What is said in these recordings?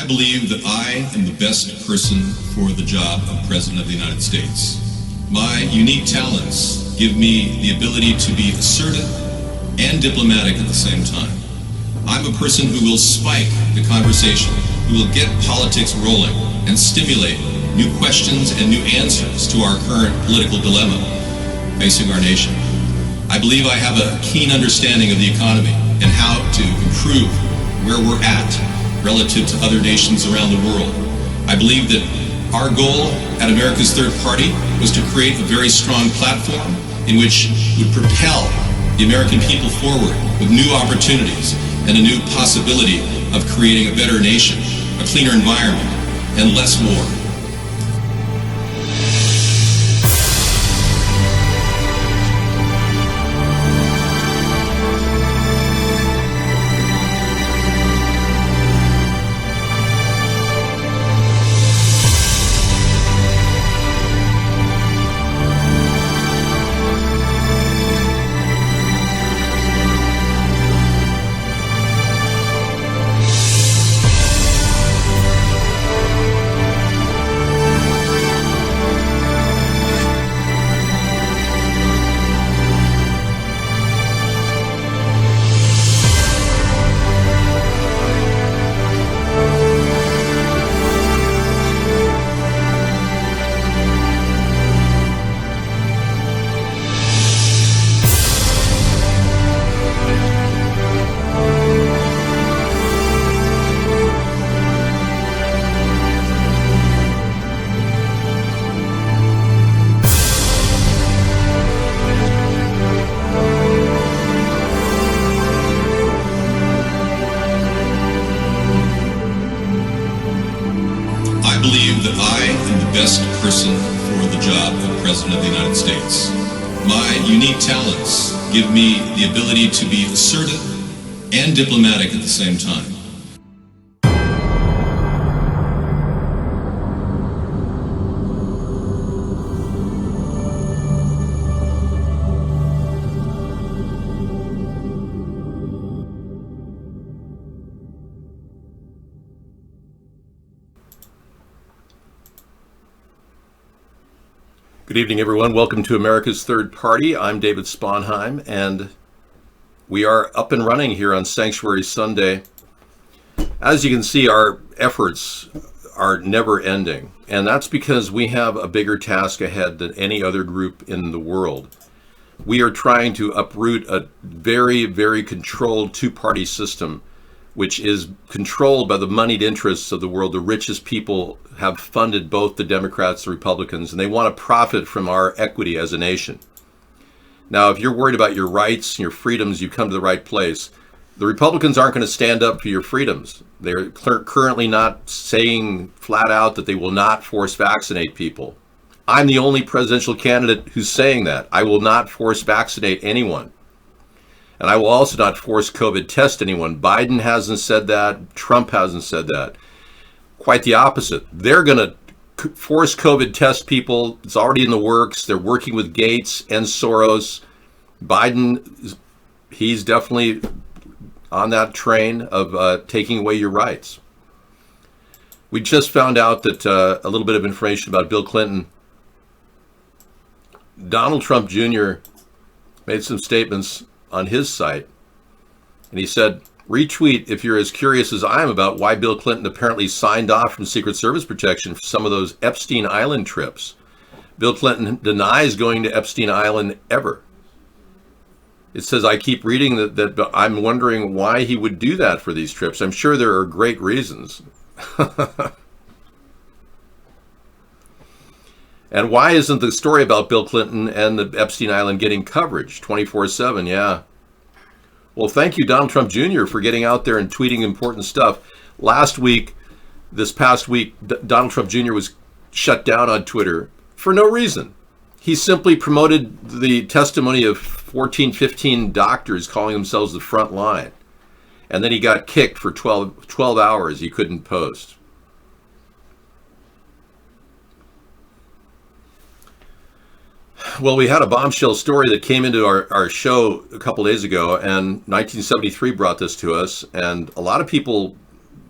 I believe that I am the best person for the job of President of the United States. My unique talents give me the ability to be assertive and diplomatic at the same time. I'm a person who will spike the conversation, who will get politics rolling and stimulate new questions and new answers to our current political dilemma facing our nation. I believe I have a keen understanding of the economy and how to improve where we're at relative to other nations around the world. I believe that our goal at America's Third Party was to create a very strong platform in which would propel the American people forward with new opportunities and a new possibility of creating a better nation, a cleaner environment, and less war. I believe that I am the best person for the job of President of the United States. My unique talents give me the ability to be assertive and diplomatic at the same time. Good evening, everyone. Welcome to America's Third Party. I'm David Sponheim, and we are up and running here on Sanctuary Sunday. As you can see, our efforts are never ending, and that's because we have a bigger task ahead than any other group in the world. We are trying to uproot a very, very controlled two-party system, which is controlled by the moneyed interests of the world. The richest people have funded both the Democrats and the Republicans, and they want to profit from our equity as a nation. Now, if you're worried about your rights and your freedoms, you've come to the right place. The Republicans aren't going to stand up for your freedoms. They're currently not saying flat out that they will not force vaccinate people. I'm the only presidential candidate who's saying that. I will not force vaccinate anyone. And I will also not force COVID test anyone. Biden hasn't said that. Trump hasn't said that. Quite the opposite. They're going to force COVID test people. It's already in the works. They're working with Gates and Soros. Biden, he's definitely on that train of taking away your rights. We just found out that a little bit of information about Bill Clinton. Donald Trump Jr. made some statements on his site, and he said, retweet if you're as curious as I am about why Bill Clinton apparently signed off from Secret Service protection for some of those Epstein Island trips. Bill Clinton denies going to Epstein Island ever. It says, I keep reading that I'm wondering why he would do that for these trips. I'm sure there are great reasons. And why isn't the story about Bill Clinton and the Epstein Island getting coverage 24/7? Yeah. Well, thank you, Donald Trump Jr., for getting out there and tweeting important stuff. This past week, Donald Trump Jr. was shut down on Twitter for no reason. He simply promoted the testimony of 14, 15 doctors calling themselves the front line. And then he got kicked for 12 hours. He couldn't post. Well, we had a bombshell story that came into our show a couple days ago, and 1973 brought this to us, and a lot of people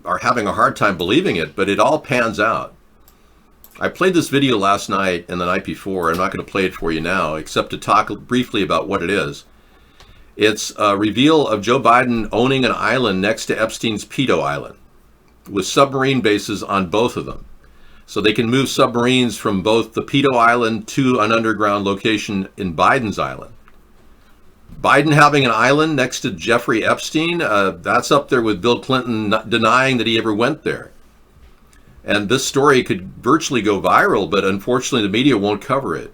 are having a hard time believing it, but it all pans out. I played this video last night and the night before. I'm not going to play it for you now, except to talk briefly about what it is. It's a reveal of Joe Biden owning an island next to Epstein's pedo island, with submarine bases on both of them. So they can move submarines from both the pedo island to an underground location in Biden's island. Biden having an island next to Jeffrey Epstein, that's up there with Bill Clinton not denying that he ever went there. And this story could virtually go viral, but unfortunately the media won't cover it.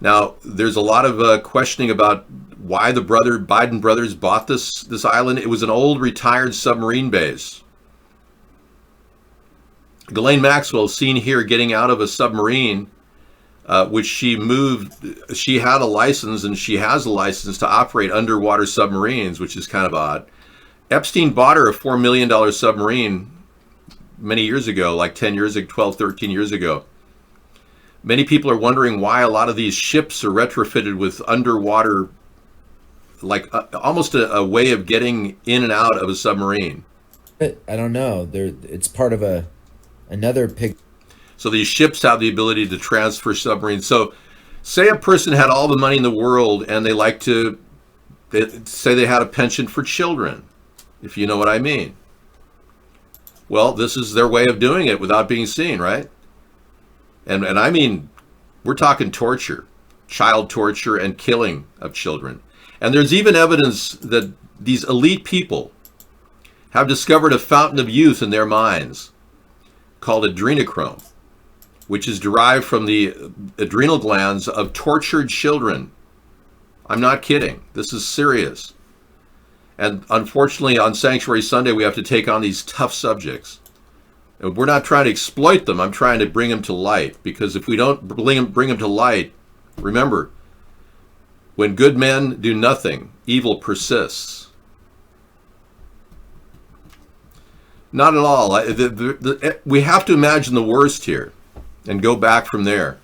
Now, there's a lot of questioning about why the Biden brothers bought this island. It was an old retired submarine base. Ghislaine Maxwell seen here getting out of a submarine, which she moved. She had a license, and she has a license to operate underwater submarines, which is kind of odd. Epstein bought her a $4 million submarine many years ago, like 10 years ago, 12, 13 years ago. Many people are wondering why a lot of these ships are retrofitted with underwater, like almost a way of getting in and out of a submarine. I don't know. It's part of another pig. So these ships have the ability to transfer submarines. So say a person had all the money in the world and they say they had a penchant for children, if you know what I mean. Well, this is their way of doing it without being seen, right? And I mean, we're talking torture, child torture and killing of children. And there's even evidence that these elite people have discovered a fountain of youth in their minds called adrenochrome, which is derived from the adrenal glands of tortured children. I'm not kidding. This is serious. And unfortunately, on Sanctuary Sunday, we have to take on these tough subjects. And we're not trying to exploit them. I'm trying to bring them to light. Because if we don't bring them to light, remember, when good men do nothing, evil persists. Not at all. We have to imagine the worst here and go back from there.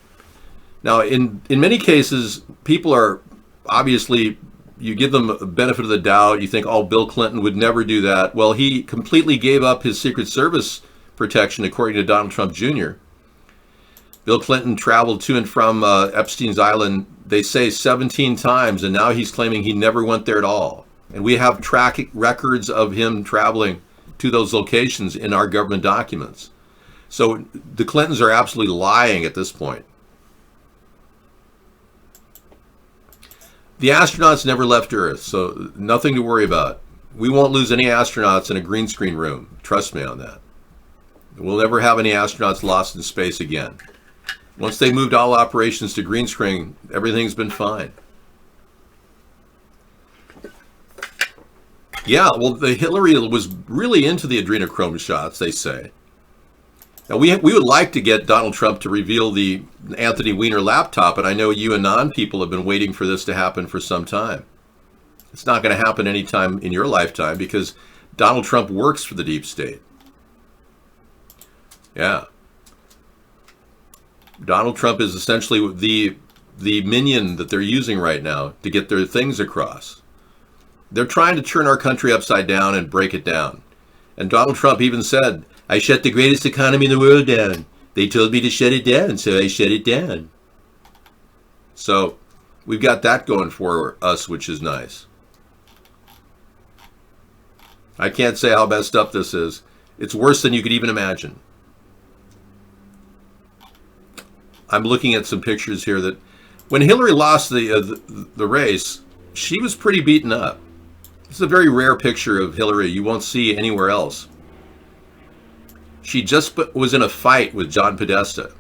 Now, in many cases, people are obviously, you give them a benefit of the doubt. You think, oh, Bill Clinton would never do that. Well, he completely gave up his Secret Service protection, according to Donald Trump Jr. Bill Clinton traveled to and from Epstein's island, they say 17 times, and now he's claiming he never went there at all. And we have track records of him traveling to those locations in our government documents. So the Clintons are absolutely lying at this point. The astronauts never left Earth, so nothing to worry about. We won't lose any astronauts in a green screen room. Trust me on that. We'll never have any astronauts lost in space again. Once they moved all operations to green screen, everything's been fine. Yeah, well, the Hillary was really into the adrenochrome shots, they say. Now, we would like to get Donald Trump to reveal the Anthony Weiner laptop, and I know you and non-people have been waiting for this to happen for some time. It's not going to happen anytime in your lifetime because Donald Trump works for the deep state. Yeah. Donald Trump is essentially the minion that they're using right now to get their things across. They're trying to turn our country upside down and break it down. And Donald Trump even said, I shut the greatest economy in the world down. They told me to shut it down, so I shut it down. So we've got that going for us, which is nice. I can't say how messed up this is. It's worse than you could even imagine. I'm looking at some pictures here that when Hillary lost the race, she was pretty beaten up. This is a very rare picture of Hillary. You won't see anywhere else. She just was in a fight with John Podesta.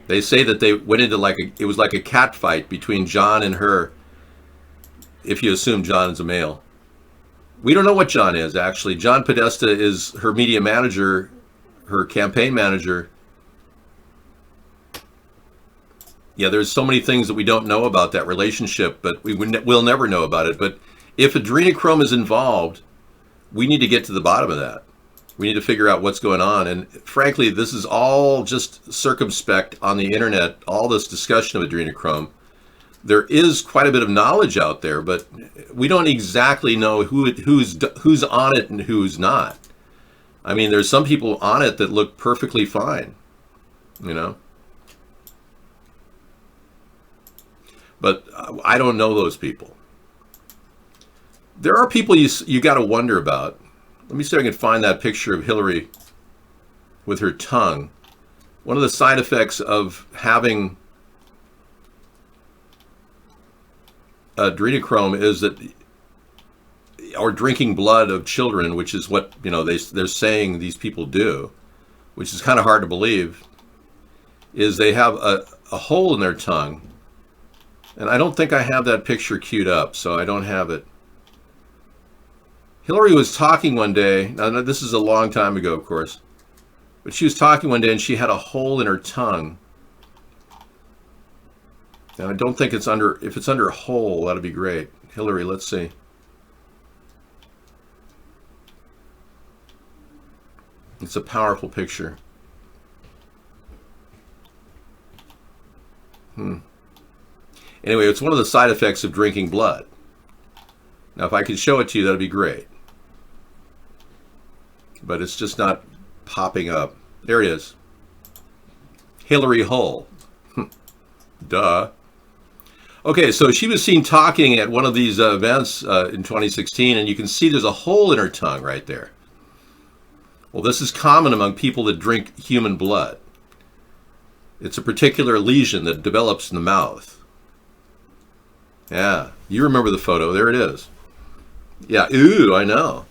They say that they went into it was like a cat fight between John and her, if you assume John is a male. We don't know what John is, actually. John Podesta is her media manager, her campaign manager. Yeah, there's so many things that we don't know about that relationship, but we'll never know about it. But if adrenochrome is involved, we need to get to the bottom of that. We need to figure out what's going on. And frankly, this is all just circumspect on the internet, all this discussion of adrenochrome. There is quite a bit of knowledge out there, but we don't exactly know who's on it and who's not. I mean, there's some people on it that look perfectly fine, you know. But I don't know those people. There are people you got to wonder about. Let me see if I can find that picture of Hillary with her tongue. One of the side effects of having adrenochrome is that, or drinking blood of children, which is what, you know, they're saying these people do, which is kind of hard to believe, is they have a hole in their tongue. And I don't think I have that picture queued up, so I don't have it. Hillary was talking one day, now this is a long time ago, of course, but she was talking one day and she had a hole in her tongue. And I don't think it's under, if it's under a hole, that'd be great. Hillary, let's see. It's a powerful picture. Anyway, it's one of the side effects of drinking blood. Now, if I could show it to you, that'd be great. But it's just not popping up. There it is. Hillary Hull. Duh. Okay, so she was seen talking at one of these events in 2016, and you can see there's a hole in her tongue right there. Well, this is common among people that drink human blood. It's a particular lesion that develops in the mouth. Yeah, you remember the photo. There it is. Yeah, ooh, I know.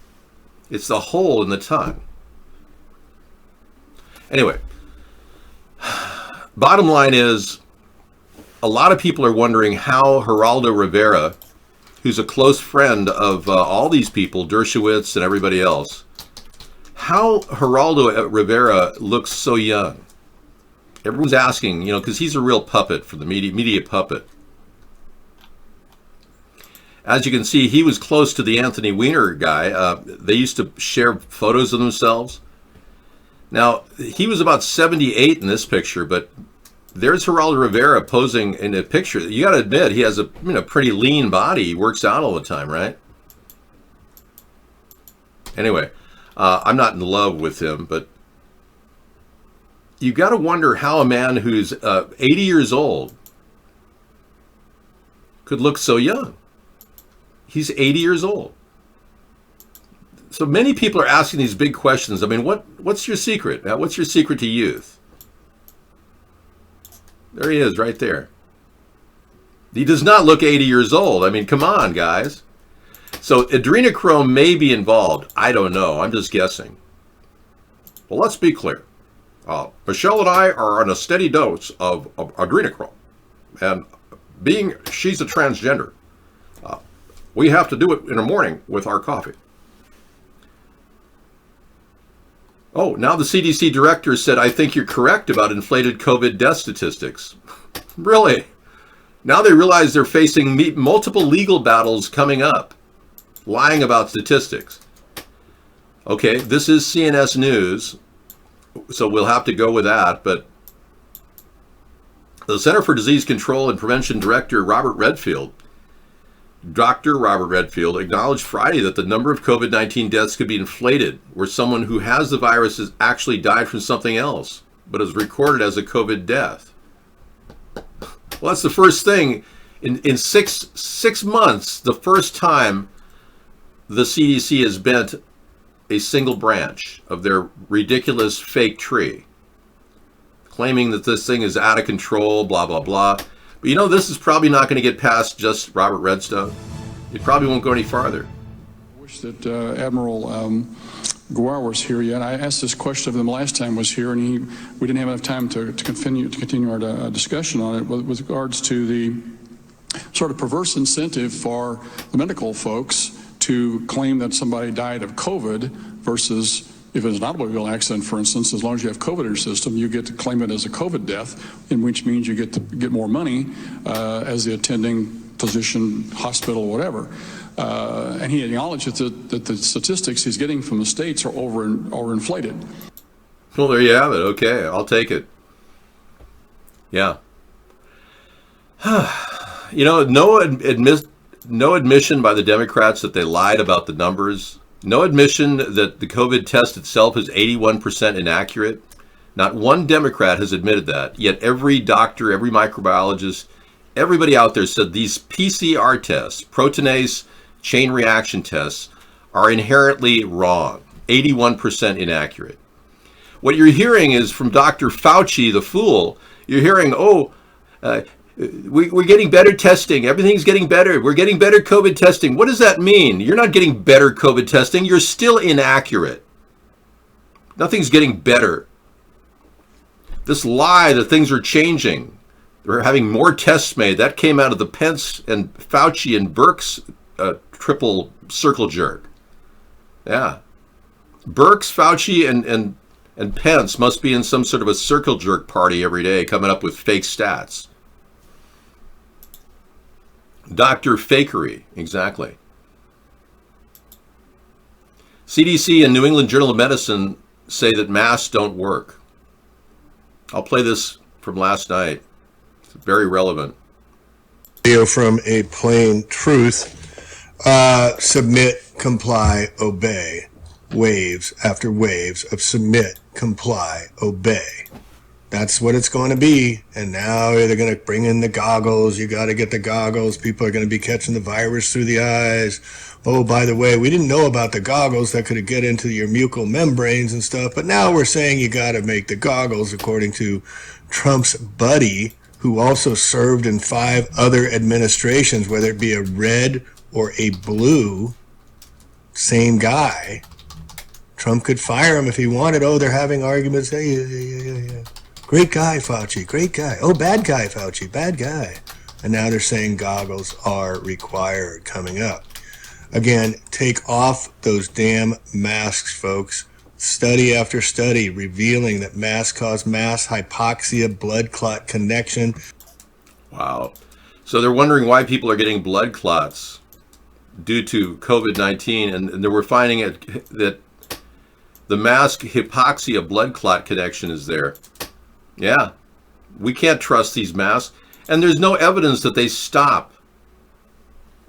It's the hole in the tongue. Anyway, bottom line is, a lot of people are wondering how Geraldo Rivera, who's a close friend of all these people, Dershowitz and everybody else, how Geraldo Rivera looks so young. Everyone's asking, you know, because he's a real puppet for the media puppet. As you can see, he was close to the Anthony Weiner guy. They used to share photos of themselves. Now, he was about 78 in this picture, but there's Geraldo Rivera posing in a picture. You got to admit, he has a pretty lean body. He works out all the time, right? Anyway, I'm not in love with him, but you got to wonder how a man who's 80 years old could look so young. He's 80 years old. So many people are asking these big questions. I mean, what's your secret? What's your secret to youth? There he is, right there. He does not look 80 years old. I mean, come on, guys. So adrenochrome may be involved. I don't know. I'm just guessing. Well, let's be clear. Michelle and I are on a steady dose of adrenochrome. And she's a transgender, we have to do it in the morning with our coffee. Oh, now the CDC director said, I think you're correct about inflated COVID death statistics. Really? Now they realize they're facing multiple legal battles coming up, lying about statistics. Okay, this is CNS News, so we'll have to go with that, but the Center for Disease Control and Prevention Director Dr. Robert Redfield acknowledged Friday that the number of COVID-19 deaths could be inflated, where someone who has the virus has actually died from something else, but is recorded as a COVID death. Well, that's the first thing. In six months, the first time the CDC has bent a single branch of their ridiculous fake tree, claiming that this thing is out of control, blah, blah, blah. But you know, this is probably not going to get past just Robert Redstone. It probably won't go any farther. I wish that Admiral Guar was here yet. I asked this question of him last time was here, and we didn't have enough time to continue our discussion on it with regards to the sort of perverse incentive for the medical folks to claim that somebody died of COVID versus if it's an automobile accident, for instance, as long as you have COVID in your system, you get to claim it as a COVID death, in which means you get to get more money as the attending physician, hospital, whatever. And he acknowledged that the statistics he's getting from the states are overinflated. Well, there you have it. Okay, I'll take it. Yeah. You know, no admission by the Democrats that they lied about the numbers No admission that the COVID test itself is 81% inaccurate. Not one Democrat has admitted that. Yet every doctor, every microbiologist, everybody out there said these PCR tests, proteinase chain reaction tests, are inherently wrong. 81% inaccurate. What you're hearing is from Dr. Fauci, the fool. You're hearing, we're getting better testing. Everything's getting better. We're getting better COVID testing. What does that mean? You're not getting better COVID testing. You're still inaccurate. Nothing's getting better. This lie that things are changing, they're having more tests made, that came out of the Pence and Fauci and Birx triple circle jerk. Yeah. Birx, Fauci, and Pence must be in some sort of a circle jerk party every day coming up with fake stats. Dr. Fakery, exactly. CDC and New England Journal of Medicine say that masks don't work. I'll play this from last night. It's very relevant. Video from A Plain Truth. Submit, comply, obey. Waves after waves of submit, comply, obey. That's what it's going to be. And now they're going to bring in the goggles. You got to get the goggles. People are going to be catching the virus through the eyes. Oh, by the way, we didn't know about the goggles that could get into your mucal membranes and stuff. But now we're saying you got to make the goggles, according to Trump's buddy, who also served in 5 other administrations, whether it be a red or a blue, same guy. Trump could fire him if he wanted. Oh, they're having arguments. Hey, yeah. Great guy, Fauci. Great guy. Oh, bad guy, Fauci. Bad guy. And now they're saying goggles are required coming up. Again, take off those damn masks, folks. Study after study revealing that masks cause mass hypoxia, blood clot connection. Wow. So they're wondering why people are getting blood clots due to COVID-19, and they were finding that the mask hypoxia blood clot connection is there. Yeah, we can't trust these masks, and there's no evidence that they stop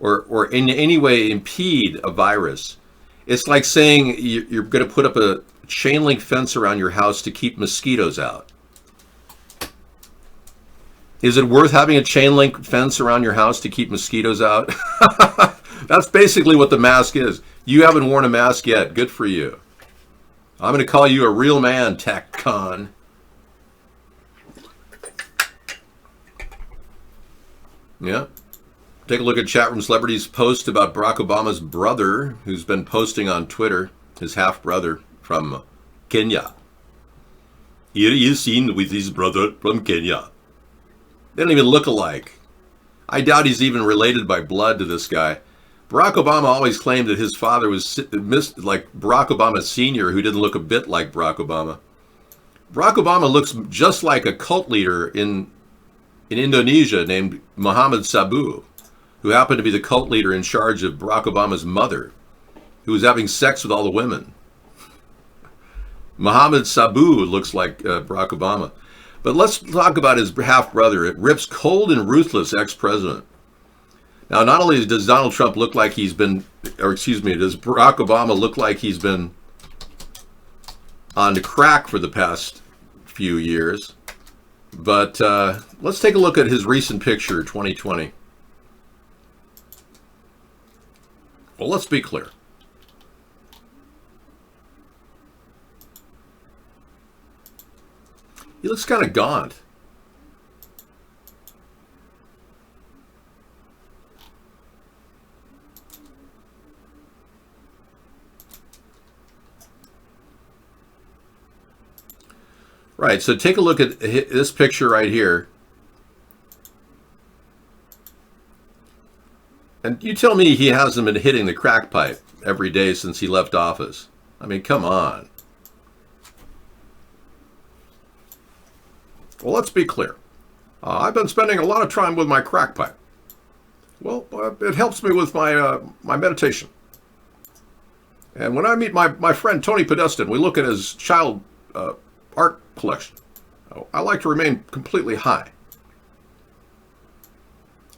or in any way impede a virus. It's like saying you're going to put up a chain link fence around your house to keep mosquitoes out. Is it worth having a chain link fence around your house to keep mosquitoes out? That's basically what the mask is. You haven't worn a mask yet. Good for you. I'm going to call you a real man, TechCon. Yeah. Take a look at Chatroom Celebrity's post about Barack Obama's brother, who's been posting on Twitter, his half-brother from Kenya. Here he is seen with his brother from Kenya. They don't even look alike. I doubt he's even related by blood to this guy. Barack Obama always claimed that his father was like Barack Obama Sr., who didn't look a bit like Barack Obama. Barack Obama looks just like a cult leader in Indonesia named Muhammad Sabu, who happened to be the cult leader in charge of Barack Obama's mother, who was having sex with all the women. Muhammad Sabu looks like Barack Obama. But let's talk about his half-brother, Rip's cold and ruthless ex-president. Now, not only does Donald Trump look like does Barack Obama look like he's been on the crack for the past few years, but let's take a look at his recent picture, 2020. Well, let's be clear. He looks kind of gaunt. Right, so take a look at this picture right here. And you tell me he hasn't been hitting the crack pipe every day since he left office. I mean, come on. Well, let's be clear. I've been spending a lot of time with my crack pipe. Well, it helps me with my meditation. And when I meet my friend Tony Podesta, we look at his child art collection. I like to remain completely high.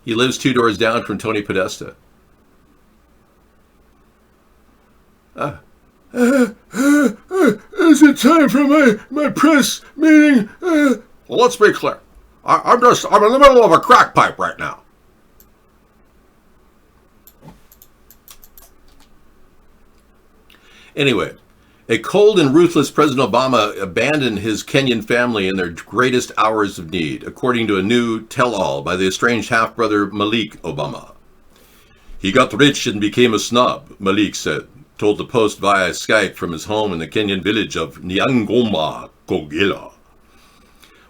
He lives 2 doors down from Tony Podesta. Is it time for my press meeting? Well, let's be clear. I'm in the middle of a crack pipe right now. Anyway, a cold and ruthless President Obama abandoned his Kenyan family in their greatest hours of need, according to a new tell-all by the estranged half-brother Malik Obama. He got rich and became a snob, Malik said, told the Post via Skype from his home in the Kenyan village of Nyangoma, Kogelo.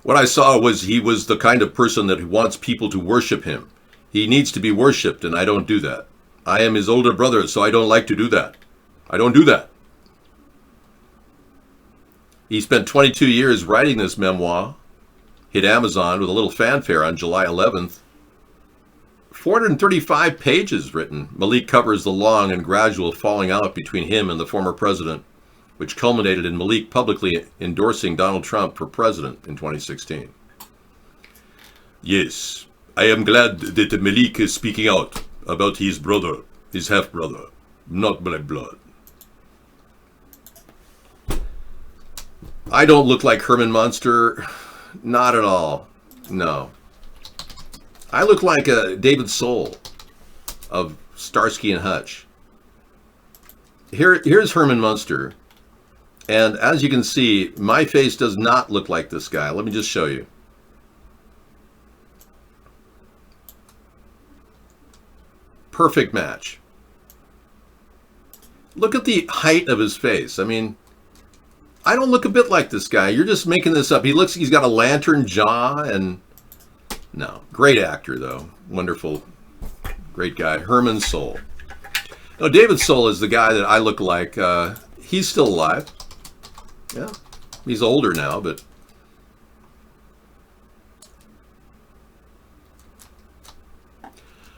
What I saw was he was the kind of person that wants people to worship him. He needs to be worshipped, and I don't do that. I am his older brother, so I don't like to do that. I don't do that. He spent 22 years writing this memoir, hit Amazon with a little fanfare on July 11th. 435 pages written. Malik covers the long and gradual falling out between him and the former president, which culminated in Malik publicly endorsing Donald Trump for president in 2016. Yes, I am glad that Malik is speaking out about his brother, his half-brother, not my blood. I don't look like Herman Munster. Not at all. No. I look like David Soul of Starsky and Hutch. Here's Herman Munster. And as you can see, my face does not look like this guy. Let me just show you. Perfect match. Look at the height of his face. I mean, I don't look a bit like this guy. You're just making this up. He's got a lantern jaw and no. Great actor though. Wonderful. Great guy. Herman Soul. No, David Soul is the guy that I look like. He's still alive. Yeah. He's older now, but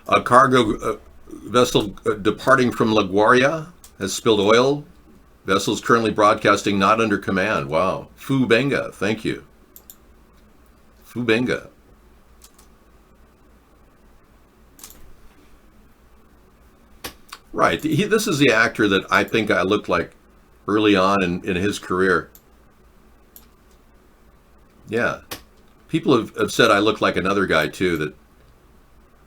a cargo vessel departing from LaGuardia has spilled oil. Vessel's currently broadcasting not under command. Wow. Fu Benga. Thank you. Fu Benga. Right. This is the actor that I think I looked like early on in his career. Yeah. People have said I look like another guy too that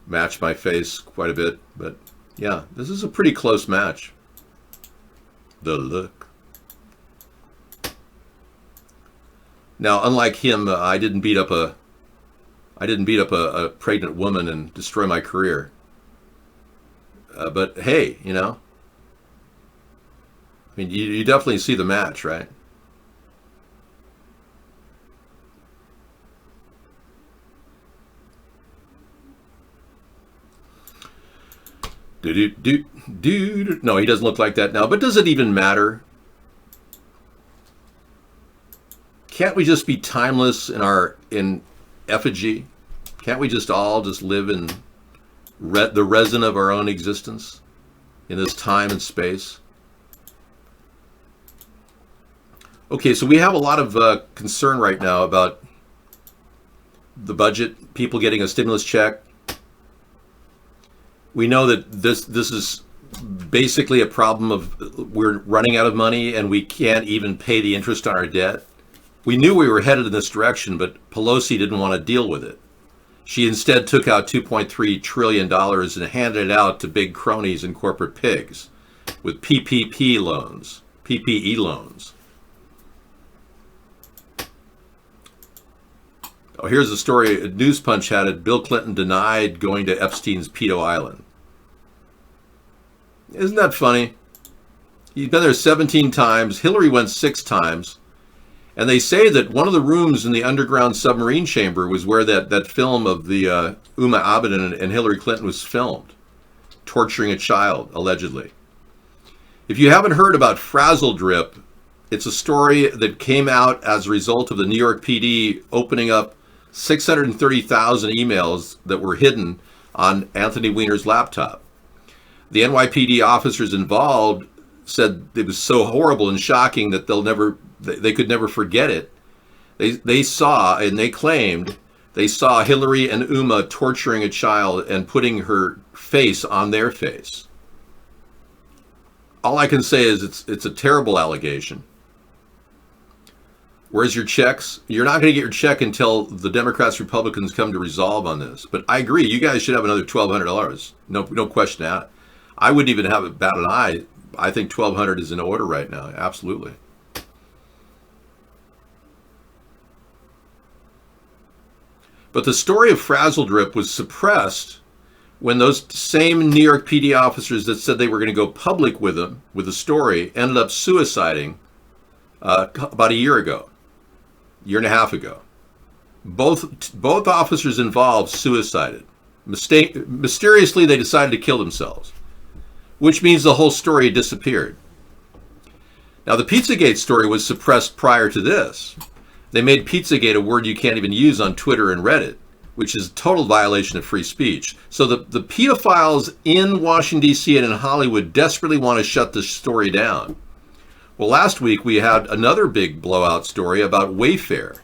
matched my face quite a bit. But yeah, this is a pretty close match. The look. Now, unlike him, I didn't beat up a pregnant woman and destroy my career. But hey, you know, I mean, you definitely see the match, right? No, he doesn't look like that now. But does it even matter? Can't we just be timeless in effigy? Can't we just all just live in the resin of our own existence in this time and space? Okay, so we have a lot of concern right now about the budget, people getting a stimulus check. We know that this is basically a problem of we're running out of money and we can't even pay the interest on our debt. We knew we were headed in this direction, but Pelosi didn't want to deal with it. She instead took out $2.3 trillion and handed it out to big cronies and corporate pigs with PPE loans. Oh, here's a story. News Punch had it. Bill Clinton denied going to Epstein's Pedo Island. Isn't that funny? He's been there 17 times. Hillary went 6 times. And they say that one of the rooms in the underground submarine chamber was where that film of the Uma Abedin and Hillary Clinton was filmed, torturing a child, allegedly. If you haven't heard about Frazzle Drip, it's a story that came out as a result of the New York PD opening up 630,000 emails that were hidden on Anthony Weiner's laptop. The NYPD officers involved said it was so horrible and shocking that they could never forget it. They saw, and they claimed, they saw Hillary and Uma torturing a child and putting her face on their face. all I can say is it's a terrible allegation. Where's your checks? You're not going to get your check until the Democrats, Republicans come to resolve on this. But I agree, you guys should have another $1,200. No question that. I wouldn't even have it bat an eye. I think $1,200 is in order right now. Absolutely. But the story of Frazzle Drip was suppressed when those same New York PD officers that said they were going to go public with the story, ended up suiciding about a year and a half ago. Both officers involved suicided. Mysteriously, they decided to kill themselves, which means the whole story disappeared. Now, the Pizzagate story was suppressed prior to this. They made Pizzagate a word you can't even use on Twitter and Reddit, which is a total violation of free speech. So the pedophiles in Washington, D.C. and in Hollywood desperately want to shut this story down. Well, last week we had another big blowout story about Wayfair.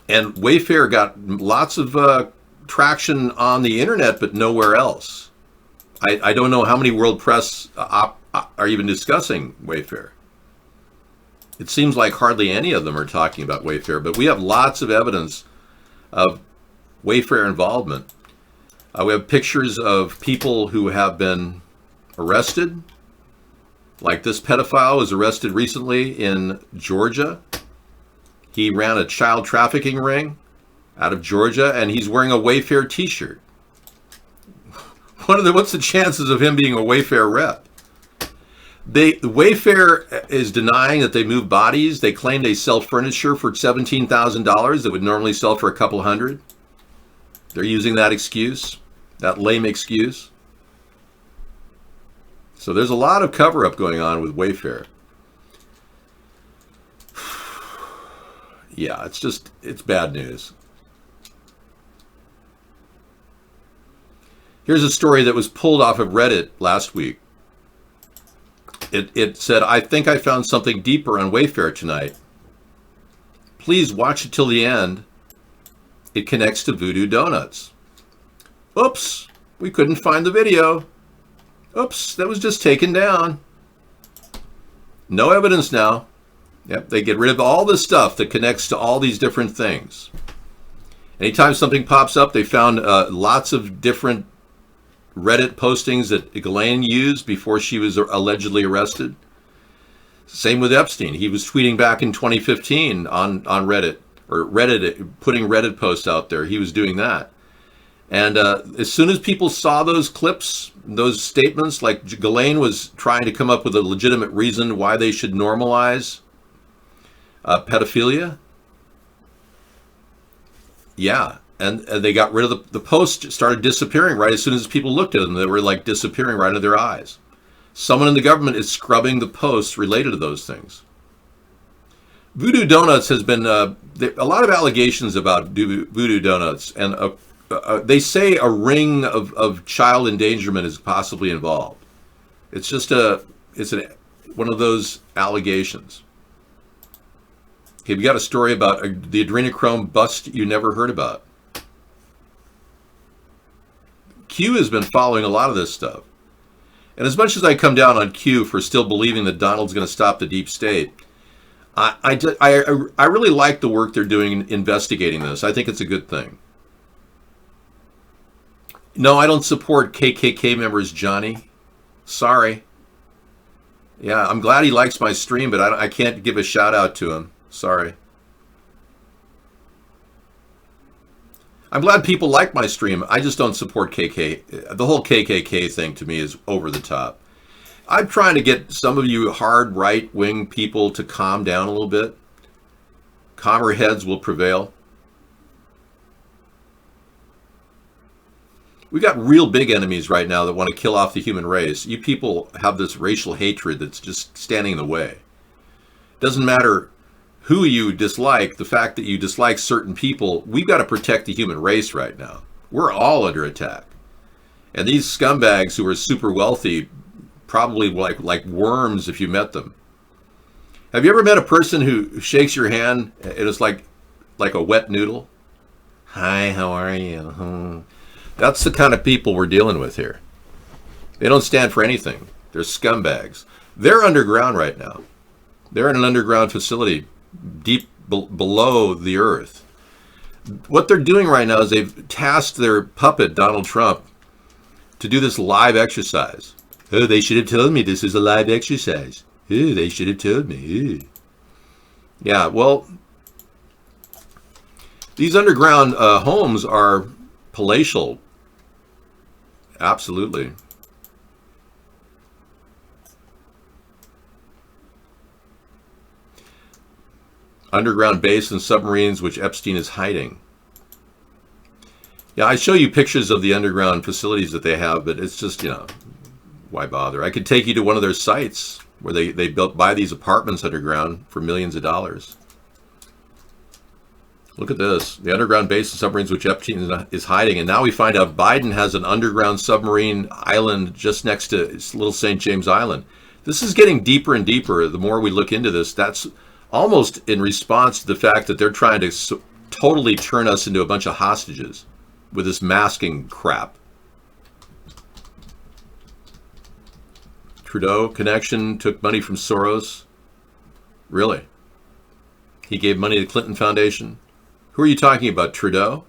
And Wayfair got lots of traction on the internet, but nowhere else. I don't know how many world press are even discussing Wayfair. It seems like hardly any of them are talking about Wayfair, but we have lots of evidence of Wayfair involvement. We have pictures of people who have been arrested, like this pedophile was arrested recently in Georgia. He ran a child trafficking ring out of Georgia, and he's wearing a Wayfair t-shirt. What's the chances of him being a Wayfair rep? Wayfair is denying that they move bodies. They claim they sell furniture for $17,000 that would normally sell for a couple hundred. They're using that excuse, that lame excuse. So there's a lot of cover-up going on with Wayfair. Yeah, it's bad news. Here's a story that was pulled off of Reddit last week. It said, I think I found something deeper on Wayfair tonight. Please watch it till the end. It connects to Voodoo Donuts. Oops, we couldn't find the video. Oops, that was just taken down. No evidence now. Yep, they get rid of all the stuff that connects to all these different things. Anytime something pops up, they found lots of different Reddit postings that Ghislaine used before she was allegedly arrested. Same with Epstein. He was tweeting back in 2015 on Reddit, or Reddit, putting Reddit posts out there. He was doing that. And as soon as people saw those clips, those statements, like Ghislaine was trying to come up with a legitimate reason why they should normalize pedophilia. Yeah. And they got rid of the posts, started disappearing right as soon as people looked at them. They were like disappearing right under their eyes. Someone in the government is scrubbing the posts related to those things. Voodoo Donuts has been, a lot of allegations about Voodoo Donuts, and they say a ring of child endangerment is possibly involved. It's just one of those allegations. Okay, we got a story about the adrenochrome bust you never heard about. Q has been following a lot of this stuff. And as much as I come down on Q for still believing that Donald's going to stop the deep state, I really like the work they're doing investigating this. I think it's a good thing. No, I don't support KKK members, Johnny. Sorry. Yeah, I'm glad he likes my stream, but I can't give a shout out to him. Sorry. I'm glad people like my stream. I just don't support KK. The whole KKK thing to me is over the top. I'm trying to get some of you hard right-wing people to calm down a little bit. Calmer heads will prevail. We got real big enemies right now that want to kill off the human race. You people have this racial hatred that's just standing in the way. Doesn't matter who you dislike, the fact that you dislike certain people, we've got to protect the human race right now. We're all under attack. And these scumbags who are super wealthy, probably like worms if you met them. Have you ever met a person who shakes your hand and it's like a wet noodle? Hi, how are you? That's the kind of people we're dealing with here. They don't stand for anything. They're scumbags. They're underground right now. They're in an underground facility deep below the earth. What they're doing right now is they've tasked their puppet, Donald Trump, to do this live exercise. Oh, they should have told me this is a live exercise. Oh, they should have told me. Oh. Yeah, well, these underground homes are palatial. Absolutely. Underground base and submarines which Epstein is hiding. Yeah, I show you pictures of the underground facilities that they have, but it's just, why bother? I could take you to one of their sites where they buy these apartments underground for millions of dollars. Look at this. The underground base and submarines which Epstein is hiding. And now we find out Biden has an underground submarine island just next to Little St. James Island. This is getting deeper and deeper the more we look into this. That's almost in response to the fact that they're trying to totally turn us into a bunch of hostages with this masking crap. Trudeau connection, took money from Soros. Really? He gave money to the Clinton Foundation? Who are you talking about, Trudeau?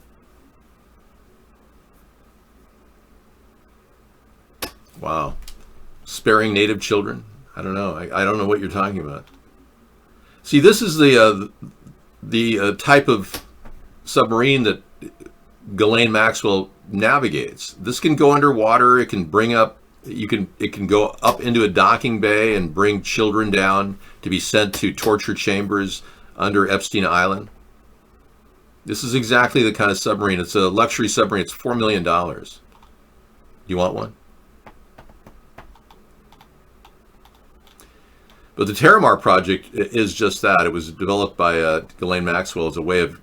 Wow. Sparing native children? I don't know. I don't know what you're talking about. See, this is the type of submarine that Ghislaine Maxwell navigates. This can go underwater. It can bring up. It can go up into a docking bay and bring children down to be sent to torture chambers under Epstein Island. This is exactly the kind of submarine. It's a luxury submarine. It's $4 million. Do you want one? But the Terramar project is just that. It was developed by Ghislaine Maxwell as a way of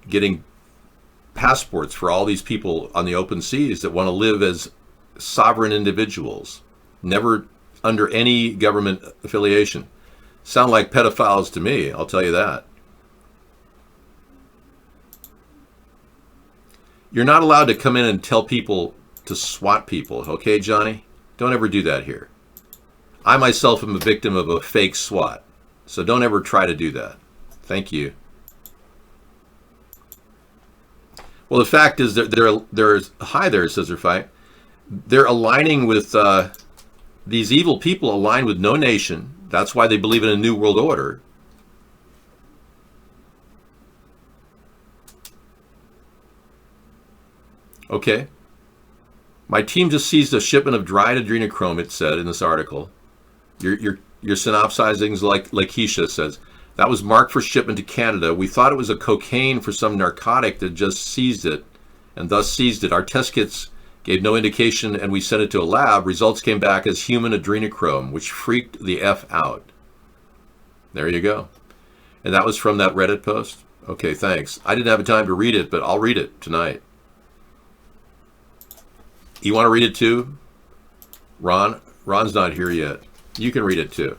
getting passports for all these people on the open seas that want to live as sovereign individuals, never under any government affiliation. Sound like pedophiles to me, I'll tell you that. You're not allowed to come in and tell people to swat people, okay, Johnny? Don't ever do that here. I myself am a victim of a fake SWAT, so don't ever try to do that. Thank you. Well, the fact is that there's hi there, Scissor Fight. They're aligning with these evil people, align with no nation. That's why they believe in a new world order. Okay. My team just seized a shipment of dried adrenochrome, it said in this article. Your synopsizings, like Keisha says, that was marked for shipment to Canada. We thought it was a cocaine for some narcotic that just seized it, and thus seized it. Our test kits gave no indication, and we sent it to a lab. Results came back as human adrenochrome, which freaked the F out. There you go. And that was from that Reddit post? Okay, thanks. I didn't have time to read it, but I'll read it tonight. You want to read it too? Ron? Ron's not here yet. You can read it too.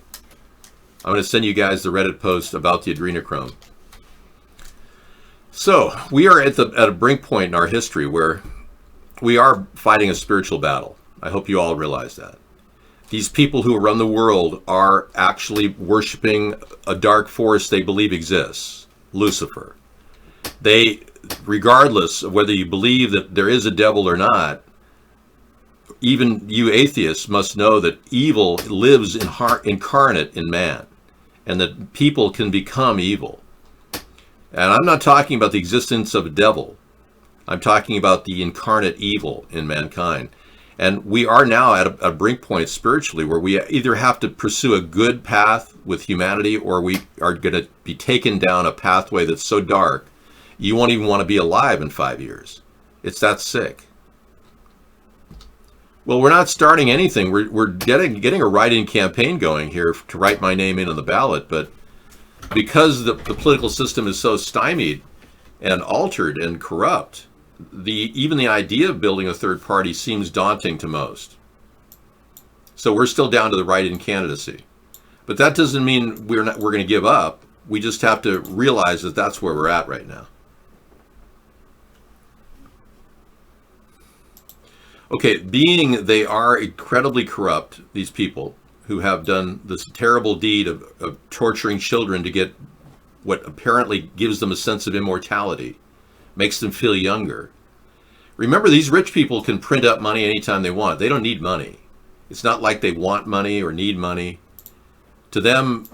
I'm going to send you guys the Reddit post about the adrenochrome. So, we are at a brink point in our history where we are fighting a spiritual battle. I hope you all realize that. These people who run the world are actually worshiping a dark force they believe exists, Lucifer. They, regardless of whether you believe that there is a devil or not, even you atheists must know that evil lives incarnate in man, and that people can become evil. And I'm not talking about the existence of a devil. I'm talking about the incarnate evil in mankind. And we are now at a brink point spiritually where we either have to pursue a good path with humanity, or we are going to be taken down a pathway that's so dark you won't even want to be alive in 5 years. It's that sick. Well, we're not starting anything. We're getting a write-in campaign going here to write my name in on the ballot, but because the political system is so stymied and altered and corrupt, even the idea of building a third party seems daunting to most. So we're still down to the write-in candidacy. But that doesn't mean we're going to give up. We just have to realize that that's where we're at right now. Okay, being they are incredibly corrupt, these people who have done this terrible deed of torturing children to get what apparently gives them a sense of immortality, makes them feel younger. Remember, these rich people can print up money anytime they want. They don't need money. It's not like they want money or need money. To them,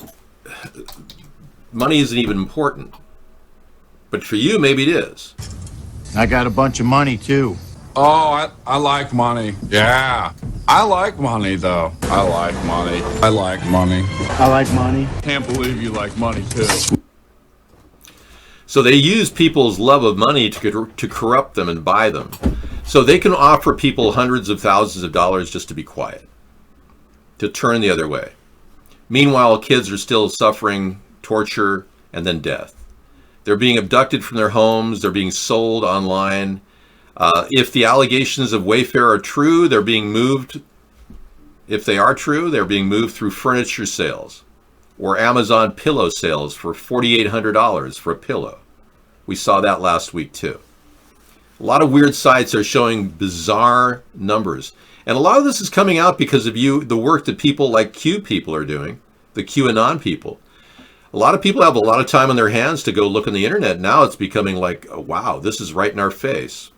money isn't even important. But for you, maybe it is. I got a bunch of money, too. Oh, I like money. Yeah. I like money, though. I like money. I like money. I like money. Can't believe you like money, too. So they use people's love of money to corrupt them and buy them. So they can offer people hundreds of thousands of dollars just to be quiet, to turn the other way. Meanwhile, kids are still suffering torture and then death. They're being abducted from their homes. They're being sold online. If the allegations of Wayfair are true, they're being moved. If they are true, they're being moved through furniture sales or Amazon pillow sales for $4,800 for a pillow. We saw that last week too. A lot of weird sites are showing bizarre numbers. And a lot of this is coming out because of the work that people like Q people are doing, the QAnon people. A lot of people have a lot of time on their hands to go look on the internet. Now it's becoming like, oh, wow, this is right in our face.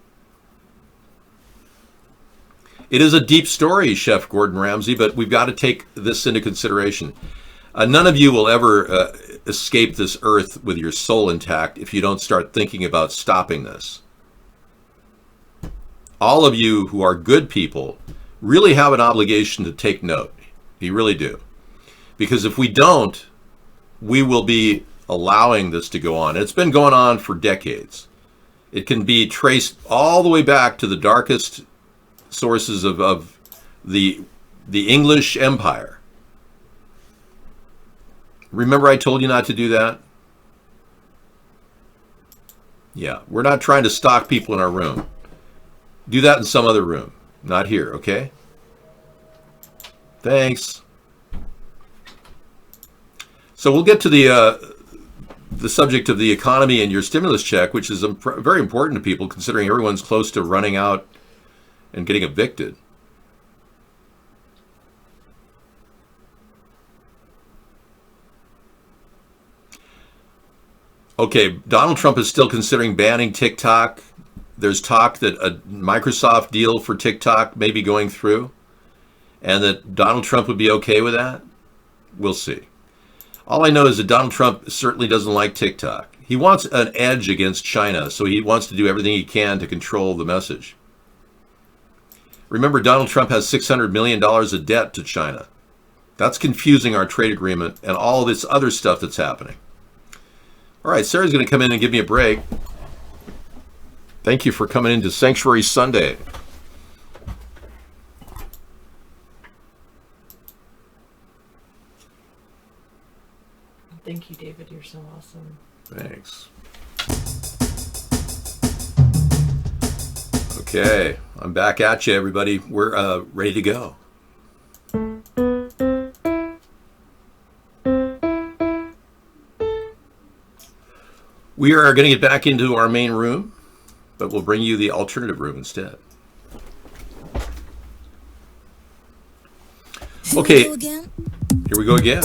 It is a deep story, Chef Gordon Ramsay, but we've got to take this into consideration. None of you will ever escape this earth with your soul intact if you don't start thinking about stopping this. All of you who are good people really have an obligation to take note. You really do. Because if we don't, we will be allowing this to go on. It's been going on for decades. It can be traced all the way back to the darkest sources of the English Empire. Remember I told you not to do that? Yeah, we're not trying to stalk people in our room. Do that in some other room, not here, okay? Thanks. So we'll get to the subject of the economy and your stimulus check, which is very important to people considering everyone's close to running out and getting evicted. Okay, Donald Trump is still considering banning TikTok. There's talk that a Microsoft deal for TikTok may be going through, and that Donald Trump would be okay with that. We'll see. All I know is that Donald Trump certainly doesn't like TikTok. He wants an edge against China, so he wants to do everything he can to control the message. Remember, Donald Trump has $600 million of debt to China. That's confusing our trade agreement and all this other stuff that's happening. All right, Sarah's going to come in and give me a break. Thank you for coming into Sanctuary Sunday. Thank you, David. You're so awesome. Thanks. Okay, I'm back at you, everybody. We're ready to go. We are going to get back into our main room, but we'll bring you the alternative room instead. Okay, here we go again.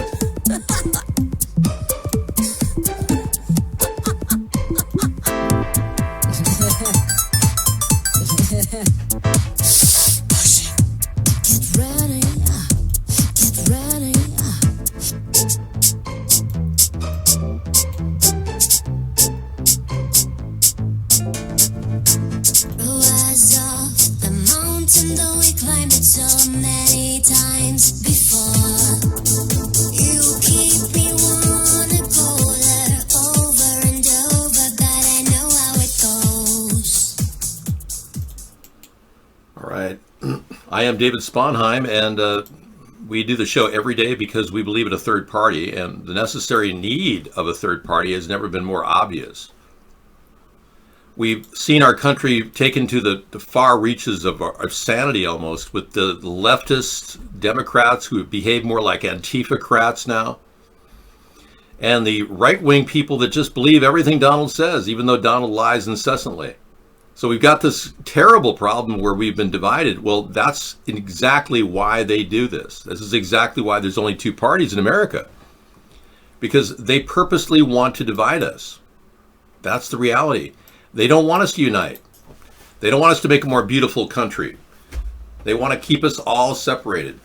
I am David Sponheim, and we do the show every day because we believe in a third party, and the necessary need of a third party has never been more obvious. We've seen our country taken to the far reaches of sanity almost, with the leftist Democrats who behave more like Antifa-crats now, and the right-wing people that just believe everything Donald says, even though Donald lies incessantly. So we've got this terrible problem where we've been divided. Well, that's exactly why they do this. This is exactly why there's only two parties in America. Because they purposely want to divide us. That's the reality. They don't want us to unite. They don't want us to make a more beautiful country. They want to keep us all separated.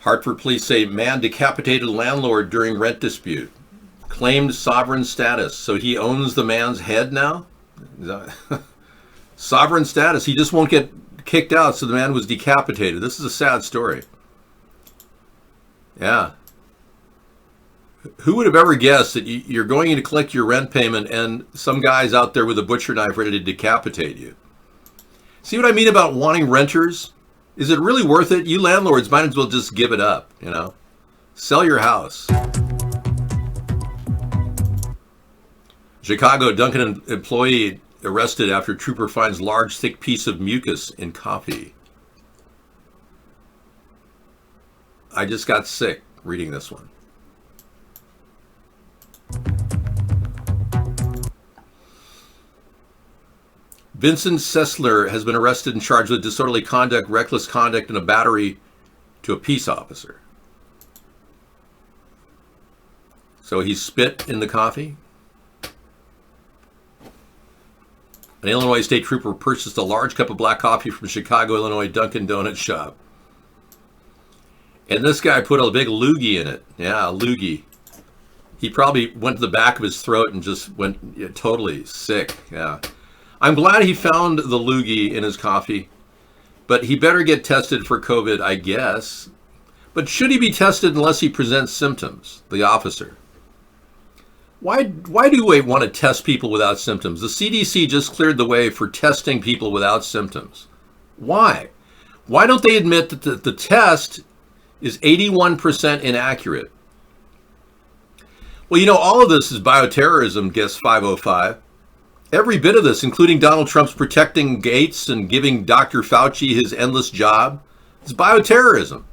Hartford police say man decapitated landlord during rent dispute. Claimed sovereign status. So he owns the man's head now? Sovereign status. He just won't get kicked out, so the man was decapitated. This is a sad story. Yeah. Who would have ever guessed that you're going in to collect your rent payment and some guy's out there with a butcher knife ready to decapitate you? See what I mean about wanting renters? Is it really worth it? You landlords might as well just give it up, you know? Sell your house. Chicago Dunkin' employee arrested after trooper finds large, thick piece of mucus in coffee. I just got sick reading this one. Vincent Sessler has been arrested and charged with disorderly conduct, reckless conduct, and a battery to a peace officer. So he spit in the coffee. An Illinois state trooper purchased a large cup of black coffee from Chicago, Illinois Dunkin' Donut shop. And this guy put a big loogie in it. Yeah, a loogie. He probably went to the back of his throat and just went totally sick. Yeah. I'm glad he found the loogie in his coffee, but he better get tested for COVID, I guess. But should he be tested unless he presents symptoms, the officer? Why do we want to test people without symptoms? The CDC just cleared the way for testing people without symptoms. Why? Why don't they admit that the test is 81% inaccurate? Well, you know, all of this is bioterrorism, guess 505. Every bit of this, including Donald Trump's protecting Gates and giving Dr. Fauci his endless job, is bioterrorism.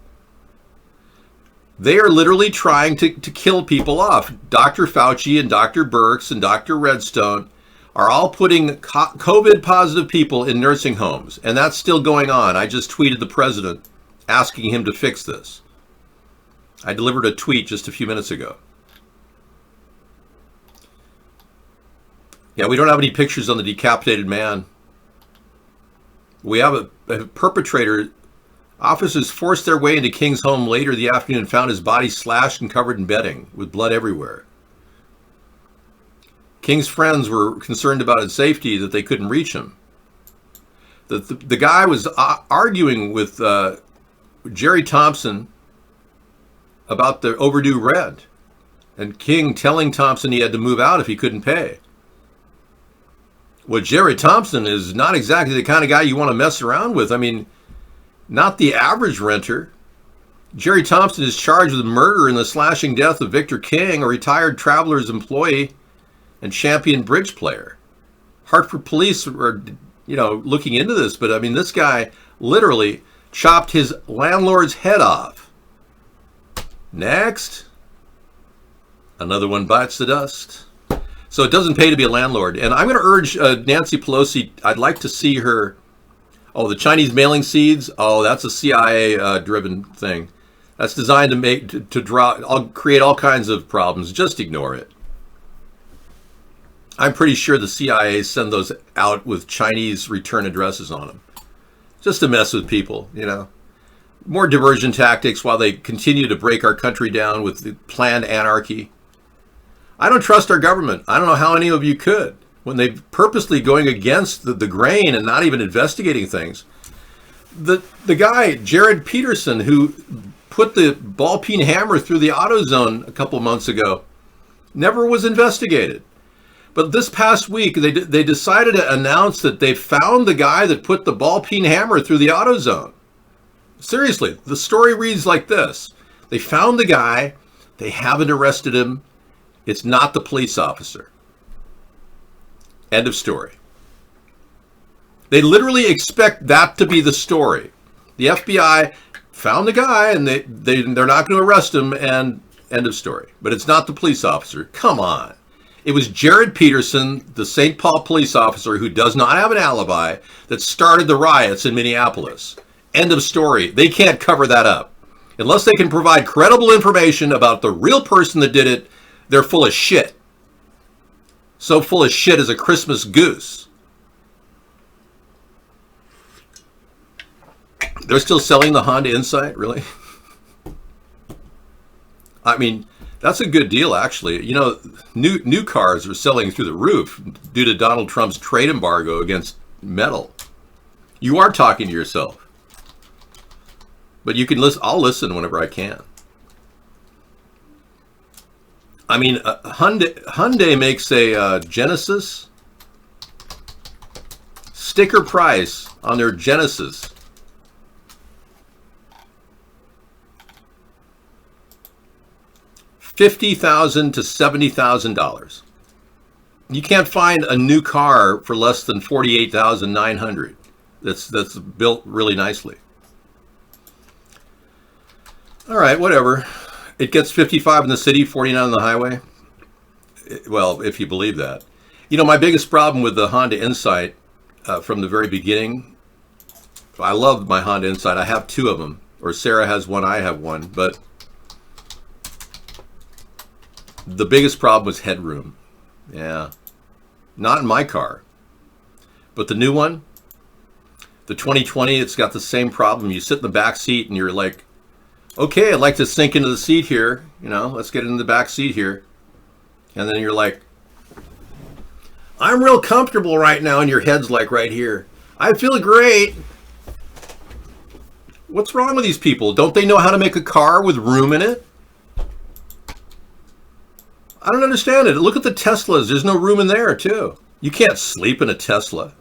They are literally trying to kill people off. Dr. Fauci and Dr. Birx and Dr. Redstone are all putting COVID positive people in nursing homes, and that's still going on. I just tweeted the president asking him to fix this. I delivered a tweet just a few minutes ago. Yeah, we don't have any pictures on the decapitated man. We have a perpetrator. Officers forced their way into King's home later in the afternoon and found his body slashed and covered in bedding with blood everywhere. King's friends were concerned about his safety, that they couldn't reach him. The guy was arguing with Jerry Thompson about the overdue rent, and King telling Thompson he had to move out if he couldn't pay. Well, Jerry Thompson is not exactly the kind of guy you want to mess around with. I mean, not the average renter. Jerry Thompson is charged with murder in the slashing death of Victor King, a retired Travelers employee and champion bridge player. Hartford police are, looking into this, but I mean, this guy literally chopped his landlord's head off. Next. Another one bites the dust. So it doesn't pay to be a landlord. And I'm going to urge Nancy Pelosi, I'd like to see her. Oh, the Chinese mailing seeds. Oh, that's a CIA-driven thing. That's designed to create all kinds of problems. Just ignore it. I'm pretty sure the CIA send those out with Chinese return addresses on them. Just to mess with people, More diversion tactics while they continue to break our country down with the planned anarchy. I don't trust our government. I don't know how any of you could. When they're purposely going against the grain and not even investigating things. The guy, Jared Peterson, who put the ball-peen hammer through the AutoZone a couple months ago, never was investigated. But this past week, they decided to announce that they found the guy that put the ball-peen hammer through the AutoZone. Seriously, the story reads like this. They found the guy. They haven't arrested him. It's not the police officer. End of story. They literally expect that to be the story. The FBI found the guy and they're not going to arrest him, and end of story. But it's not the police officer. Come on. It was Jared Peterson, the St. Paul police officer who does not have an alibi, that started the riots in Minneapolis. End of story. They can't cover that up. Unless they can provide credible information about the real person that did it, they're full of shit. So full of shit as a Christmas goose. They're still selling the Honda Insight, really? I mean, that's a good deal, actually. You know, new cars are selling through the roof due to Donald Trump's trade embargo against metal. You are talking to yourself. But you can listen. I'll listen whenever I can. I mean, Hyundai makes a Genesis. Sticker price on their Genesis. $50,000 to $70,000. You can't find a new car for less than $48,900. That's built really nicely. All right, whatever. It gets 55 in the city, 49 on the highway. Well, if you believe that. You know, my biggest problem with the Honda Insight from the very beginning, I love my Honda Insight. I have two of them. Or Sarah has one, I have one. But the biggest problem was headroom. Yeah. Not in my car. But the new one, the 2020, it's got the same problem. You sit in the back seat and you're like, okay, I'd like to sink into the seat here. You know, let's get in the back seat here. And then you're like, I'm real comfortable right now. And your head's like right here. I feel great. What's wrong with these people? Don't they know how to make a car with room in it? I don't understand it. Look at the Teslas. There's no room in there, too. You can't sleep in a Tesla.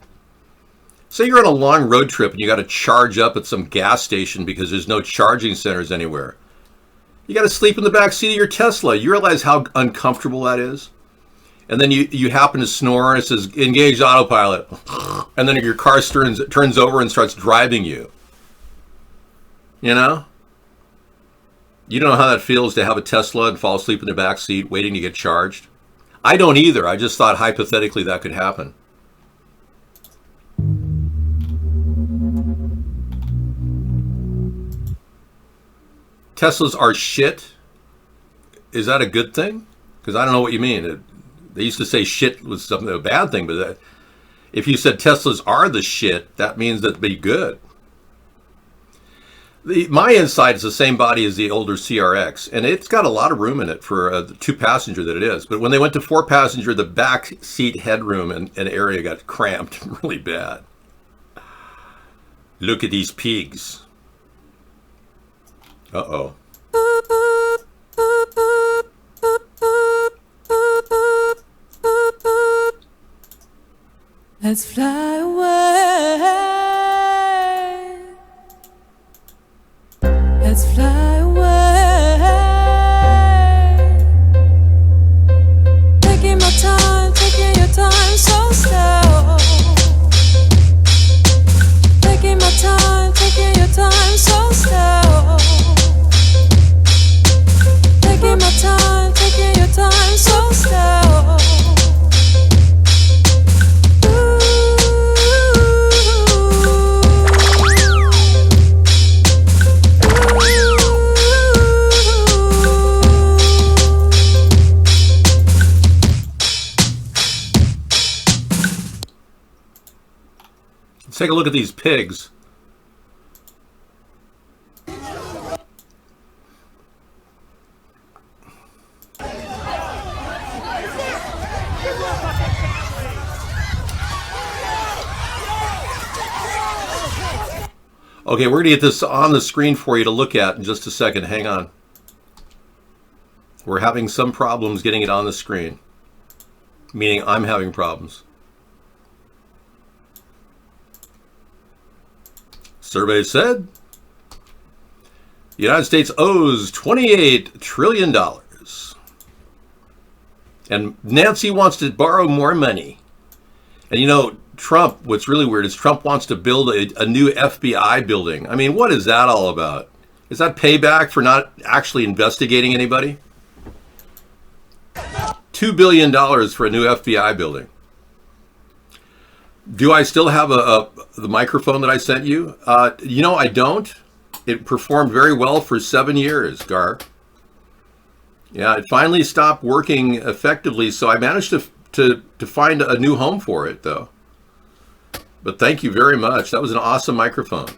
Say you're on a long road trip and you got to charge up at some gas station because there's no charging centers anywhere. You got to sleep in the back seat of your Tesla. You realize how uncomfortable that is? And then you happen to snore and it says, engage autopilot. And then your car turns over and starts driving you. You know? You don't know how that feels to have a Tesla and fall asleep in the back seat waiting to get charged? I don't either. I just thought hypothetically that could happen. Teslas are shit. Is that a good thing? Because I don't know what you mean. They used to say shit was something a bad thing, but if you said Teslas are the shit, that means that'd be good. My Insight is the same body as the older CRX, and it's got a lot of room in it for the two-passenger that it is. But when they went to four-passenger, the back seat headroom and area got cramped really bad. Look at these pigs. Uh-oh. Let's fly away. Let's fly away. Taking my time, taking your time so slow. Taking my time, taking your time so slow. Taking my time, taking your time so slow. Take a look at these pigs. Okay, we're going to get this on the screen for you to look at in just a second. Hang on. We're having some problems getting it on the screen. Meaning I'm having problems. Survey said the United States owes $28 trillion. And Nancy wants to borrow more money. And you know, Trump, what's really weird is Trump wants to build a new FBI building. I mean, what is that all about? Is that payback for not actually investigating anybody? $2 $2 billion for a new FBI building. Do I still have the microphone that I sent you? I don't. It performed very well for 7 years, Gar. Yeah, it finally stopped working effectively, so I managed to find a new home for it, though. But thank you very much. That was an awesome microphone.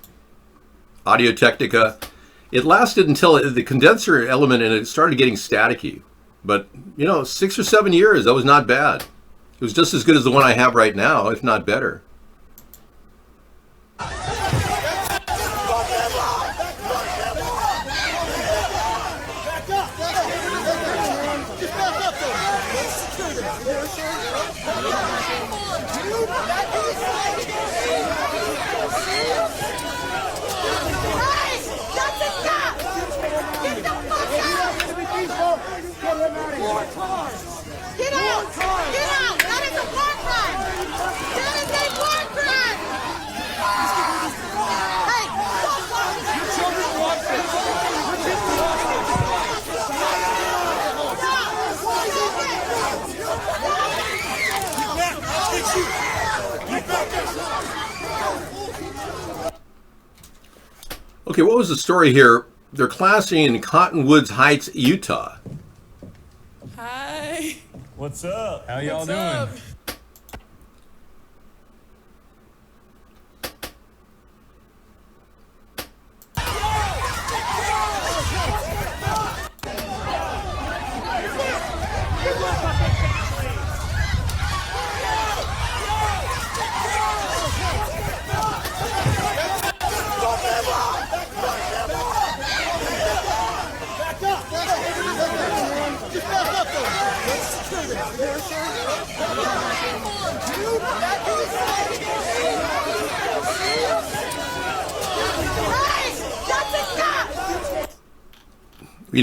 Audio-Technica. It lasted until the condenser element in it started getting staticky. But, 6 or 7 years, that was not bad. It was just as good as the one I have right now, if not better. Get out! Get out! That is a war crime! That is a war crime! Hey, Okay, what was the story here? They're classing in Cottonwoods Heights, Utah. Hi. What's up? How y'all What's doing? up?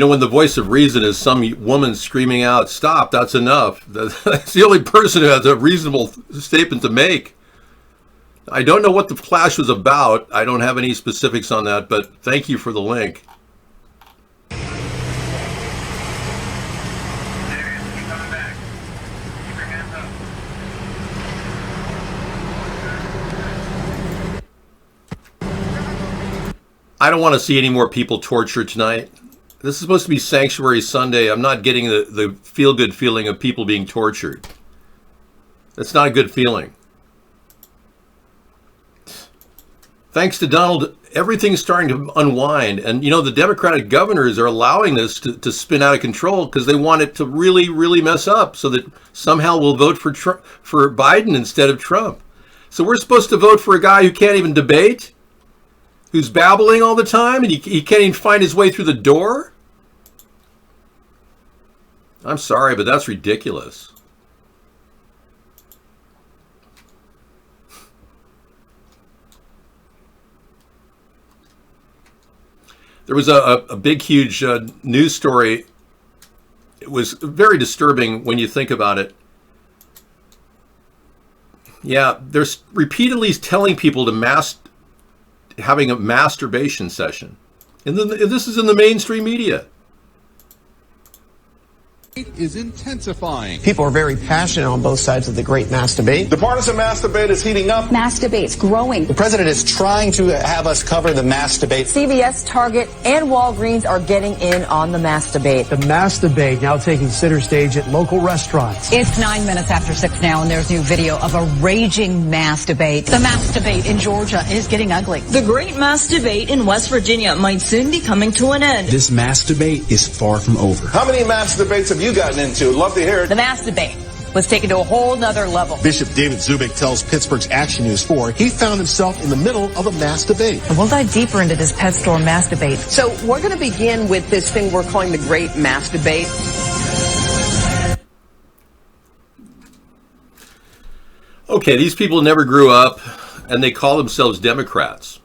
When the voice of reason is some woman screaming out, "Stop, that's enough." That's the only person who has a reasonable statement to make. I don't know what the clash was about. I don't have any specifics on that, but thank you for the link. I don't want to see any more people tortured tonight. This is supposed to be Sanctuary Sunday. I'm not getting the feel-good feeling of people being tortured. That's not a good feeling. Thanks to Donald, everything's starting to unwind. And, the Democratic governors are allowing this to spin out of control because they want it to really, really mess up so that somehow we'll vote for Biden instead of Trump. So we're supposed to vote for a guy who can't even debate? Who's babbling all the time and he can't even find his way through the door? I'm sorry, but that's ridiculous. There was a big, huge news story. It was very disturbing when you think about it. Yeah, they're repeatedly telling people to having a masturbation session. And then this is in the mainstream media. Is intensifying. People are very passionate on both sides of the great mass debate. The partisan mass debate is heating up. Mass debate's growing. The president is trying to have us cover the mass debate. CVS, Target, and Walgreens are getting in on the mass debate. The mass debate now taking center stage at local restaurants. It's 9 minutes after 6 now, and there's new video of a raging mass debate. The mass debate in Georgia is getting ugly. The great mass debate in West Virginia might soon be coming to an end. This mass debate is far from over. How many mass debates have you gotten into? Love to hear it. The mass debate was taken to a whole nother level. Bishop David Zubik tells Pittsburgh's Action News 4 he found himself in the middle of a mass debate. And we'll dive deeper into this pet store mass debate. So we're going to begin with this thing we're calling the great mass debate. Okay, these people never grew up, and they call themselves Democrats.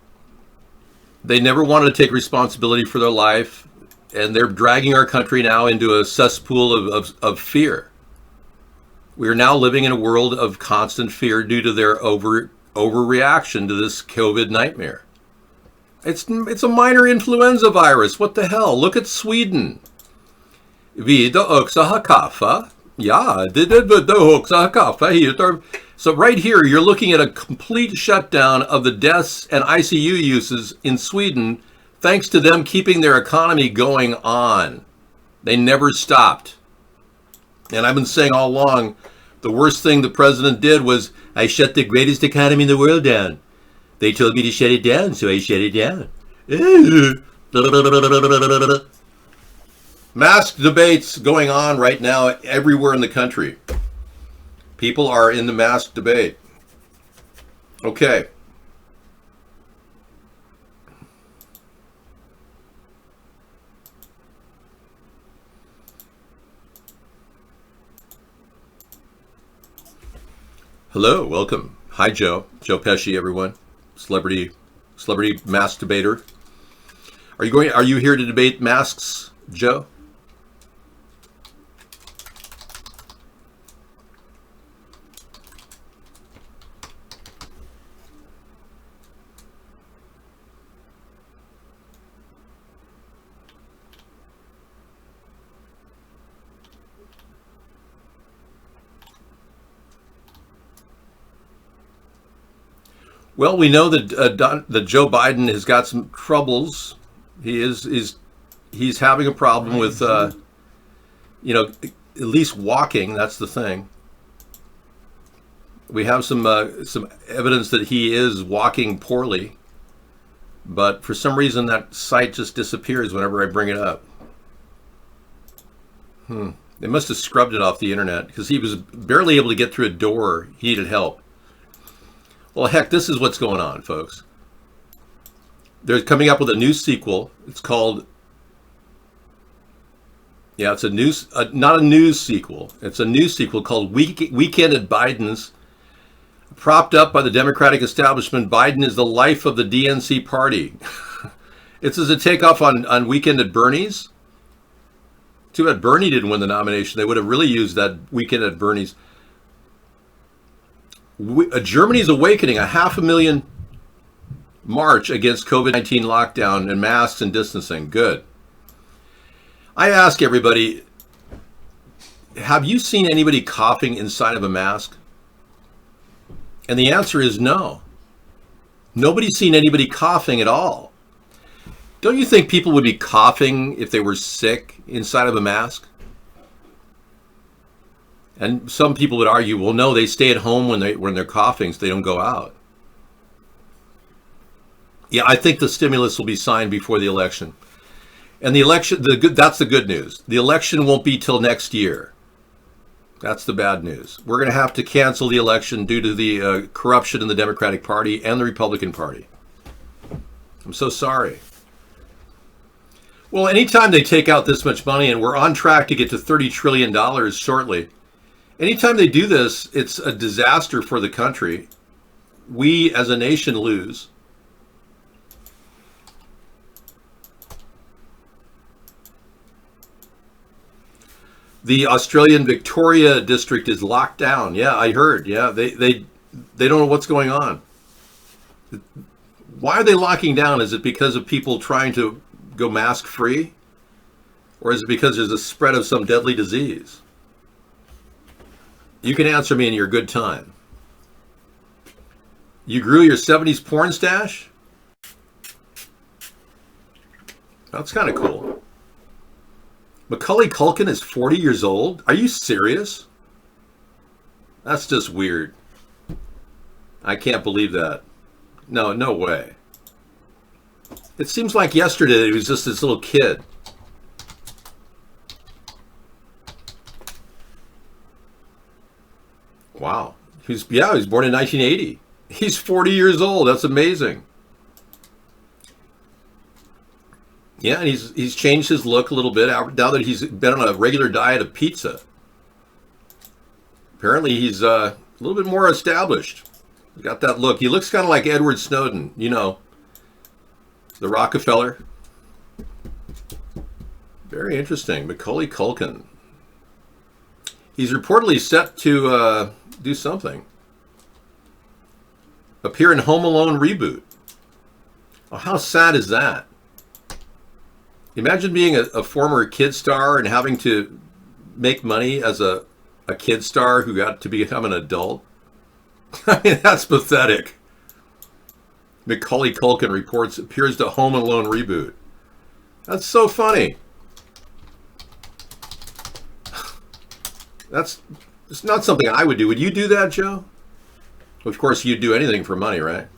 They never wanted to take responsibility for their life, and they're dragging our country now into a cesspool of fear. We are now living in a world of constant fear due to their overreaction to this COVID nightmare. It's a minor influenza virus. What the hell? Look at Sweden. Vida också ha kaffe. Yeah, so right here, you're looking at a complete shutdown of the deaths and ICU uses in Sweden, thanks to them keeping their economy going on. They never stopped. And I've been saying all along, the worst thing the president did was, I shut the greatest economy in the world down. They told me to shut it down, so I shut it down. Mask debates going on right now everywhere in the country. People are in the mask debate. Okay. Hello, welcome. Hi, Joe. Joe Pesci, everyone. Celebrity mask debater. Are you here to debate masks, Joe? Well, we know that Joe Biden has got some troubles. He's having a problem with, at least walking. That's the thing. We have some evidence that he is walking poorly, but for some reason that site just disappears whenever I bring it up. They must have scrubbed it off the internet because he was barely able to get through a door. He needed help. Well, heck, this is what's going on, folks. They're coming up with a new sequel. It's called, it's not a news sequel. It's a new sequel called Weekend at Biden's. Propped up by the Democratic establishment, Biden is the life of the DNC party. It's as a takeoff on Weekend at Bernie's. Too bad Bernie didn't win the nomination. They would have really used that Weekend at Bernie's. Germany's awakening, a 500,000 march against COVID-19 lockdown and masks and distancing. Good. I ask everybody, have you seen anybody coughing inside of a mask? And the answer is no. Nobody's seen anybody coughing at all. Don't you think people would be coughing if they were sick inside of a mask? And some people would argue, well, no, they stay at home when they're coughing, so they don't go out. Yeah, I think the stimulus will be signed before the election. And the election, that's the good news. The election won't be till next year. That's the bad news. We're going to have to cancel the election due to the corruption in the Democratic Party and the Republican Party. I'm so sorry. Well, anytime they take out this much money, and we're on track to get to $30 trillion shortly, anytime they do this, it's a disaster for the country. We as a nation lose. The Australian Victoria district is locked down. Yeah, I heard. Yeah, they don't know what's going on. Why are they locking down? Is it because of people trying to go mask free? Or is it because there's a spread of some deadly disease? You can answer me in your good time. You grew your 70s porn stash? That's kind of cool. Macaulay Culkin is 40 years old? Are you serious? That's just weird. I can't believe that. No way. It seems like yesterday he was just this little kid. Wow. He was born in 1980. He's 40 years old. That's amazing. Yeah, and he's changed his look a little bit now that he's been on a regular diet of pizza. Apparently he's a little bit more established. He's got that look. He looks kind of like Edward Snowden, the Rockefeller. Very interesting. Macaulay Culkin. He's reportedly set to do something. Appear in Home Alone reboot. Oh, how sad is that? Imagine being a former kid star and having to make money as a A kid star who got to become an adult? I mean, that's pathetic. Macaulay Culkin reports appears to Home Alone reboot. That's so funny. It's not something I would do. Would you do that, Joe? Of course, you'd do anything for money, right?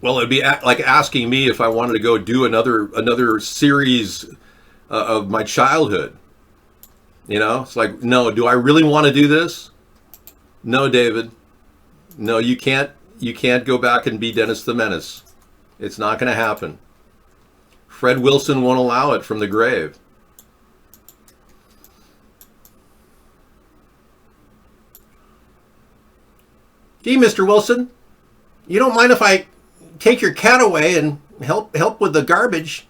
Well, it'd be like asking me if I wanted to go do another series of my childhood. You know, it's like, no, do I really want to do this? No, David. No, you can't go back and be Dennis the Menace. It's not going to happen. Fred Wilson won't allow it from the grave. Gee, Mr. Wilson, you don't mind if I take your cat away and help with the garbage?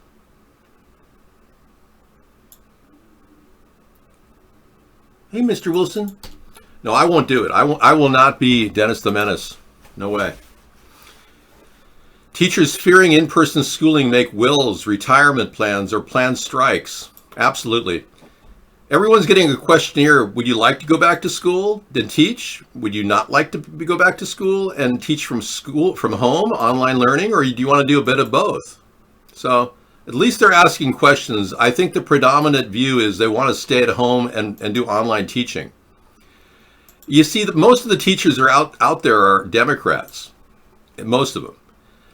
Hey, Mr. Wilson. No, I won't do it. I will not be Dennis the Menace. No way. Teachers fearing in-person schooling make wills, retirement plans, or plan strikes. Absolutely. Everyone's getting a questionnaire. Would you like to go back to school and teach? Would you not like to go back to school and teach from home, online learning, or do you want to do a bit of both? So at least they're asking questions. I think the predominant view is they want to stay at home and do online teaching. You see that most of the teachers are out there are Democrats, most of them.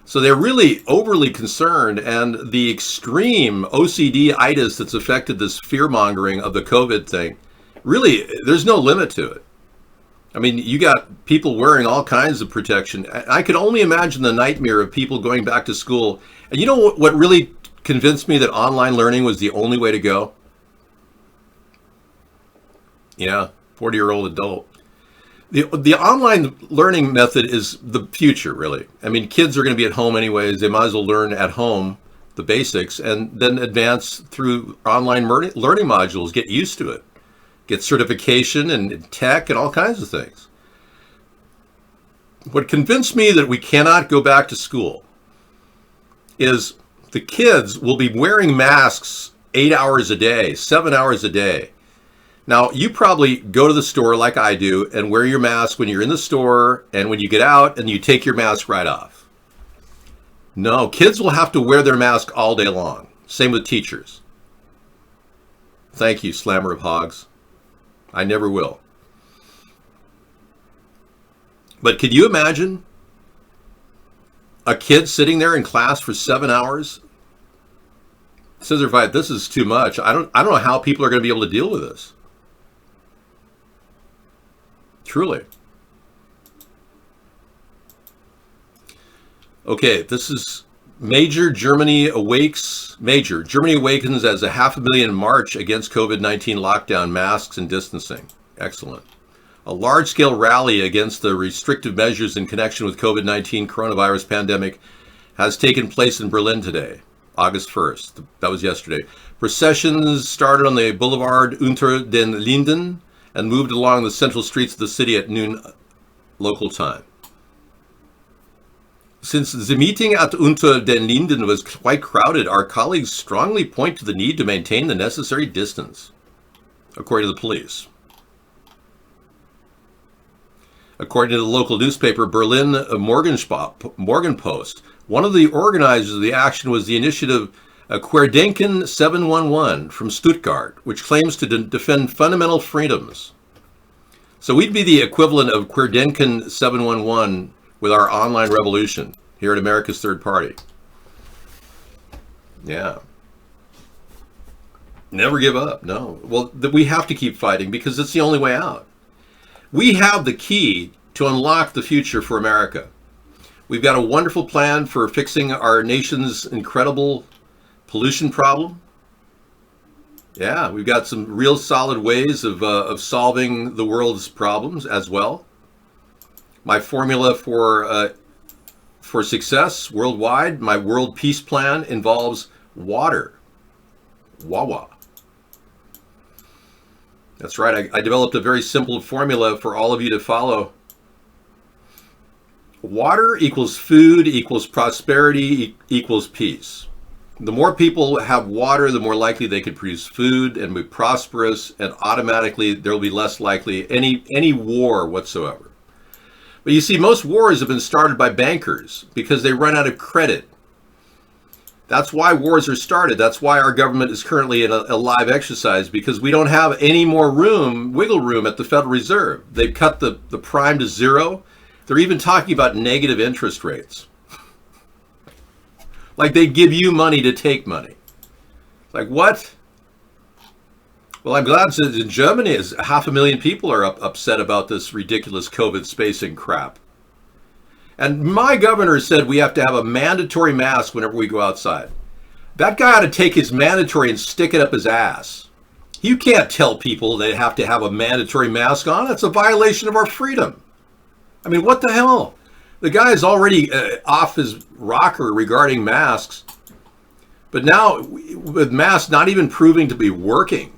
So they're really overly concerned, and the extreme OCD-itis that's affected this fear-mongering of the COVID thing, really, there's no limit to it. I mean, you got people wearing all kinds of protection. I could only imagine the nightmare of people going back to school. And you know what really convinced me that online learning was the only way to go? Yeah, 40-year-old adult. The online learning method is the future, really. I mean, kids are going to be at home anyways. They might as well learn at home the basics and then advance through online learning modules, get used to it, get certification and tech and all kinds of things. What convinced me that we cannot go back to school is the kids will be wearing masks 8 hours a day, 7 hours a day. Now, you probably go to the store like I do and wear your mask when you're in the store and when you get out and you take your mask right off. No, kids will have to wear their mask all day long. Same with teachers. Thank you, Slammer of Hogs. I never will. But could you imagine a kid sitting there in class for 7 hours? Scissor fight, this is too much. I don't know how people are going to be able to deal with this. Truly. Okay, this is Germany awakens as a 500,000 march against COVID-19 lockdown, masks, and distancing. Excellent. A large-scale rally against the restrictive measures in connection with COVID-19 coronavirus pandemic has taken place in Berlin today, August 1st. That was yesterday. Processions started on the Boulevard unter den Linden and moved along the central streets of the city at noon local time. Since the meeting at Unter den Linden was quite crowded, our colleagues strongly point to the need to maintain the necessary distance, according to the police. According to the local newspaper Berlin Morgenpost, one of the organizers of the action was the initiative Querdenken 711 from Stuttgart, which claims to defend fundamental freedoms. So we'd be the equivalent of Querdenken 711 with our online revolution here at America's Third Party. Yeah. Never give up, no. Well, we have to keep fighting because it's the only way out. We have the key to unlock the future for America. We've got a wonderful plan for fixing our nation's incredible pollution problem. Yeah, we've got some real solid ways of solving the world's problems as well. My formula for success worldwide, my world peace plan involves water. Wawa. That's right. I developed a very simple formula for all of you to follow. Water equals food equals prosperity equals peace. The more people have water, the more likely they could produce food and be prosperous, and automatically there will be less likely any war whatsoever. But you see, most wars have been started by bankers because they run out of credit. That's why wars are started. That's why our government is currently in a live exercise, because we don't have any more wiggle room at the Federal Reserve. They've cut the prime to zero. They're even talking about negative interest rates. Like they give you money to take money. Like what? Well, I'm glad that in Germany, 500,000 people are upset about this ridiculous COVID spacing crap. And my governor said we have to have a mandatory mask whenever we go outside. That guy ought to take his mandatory and stick it up his ass. You can't tell people they have to have a mandatory mask on. It's a violation of our freedom. I mean, what the hell? The guy is already off his rocker regarding masks. But now, with masks not even proving to be working,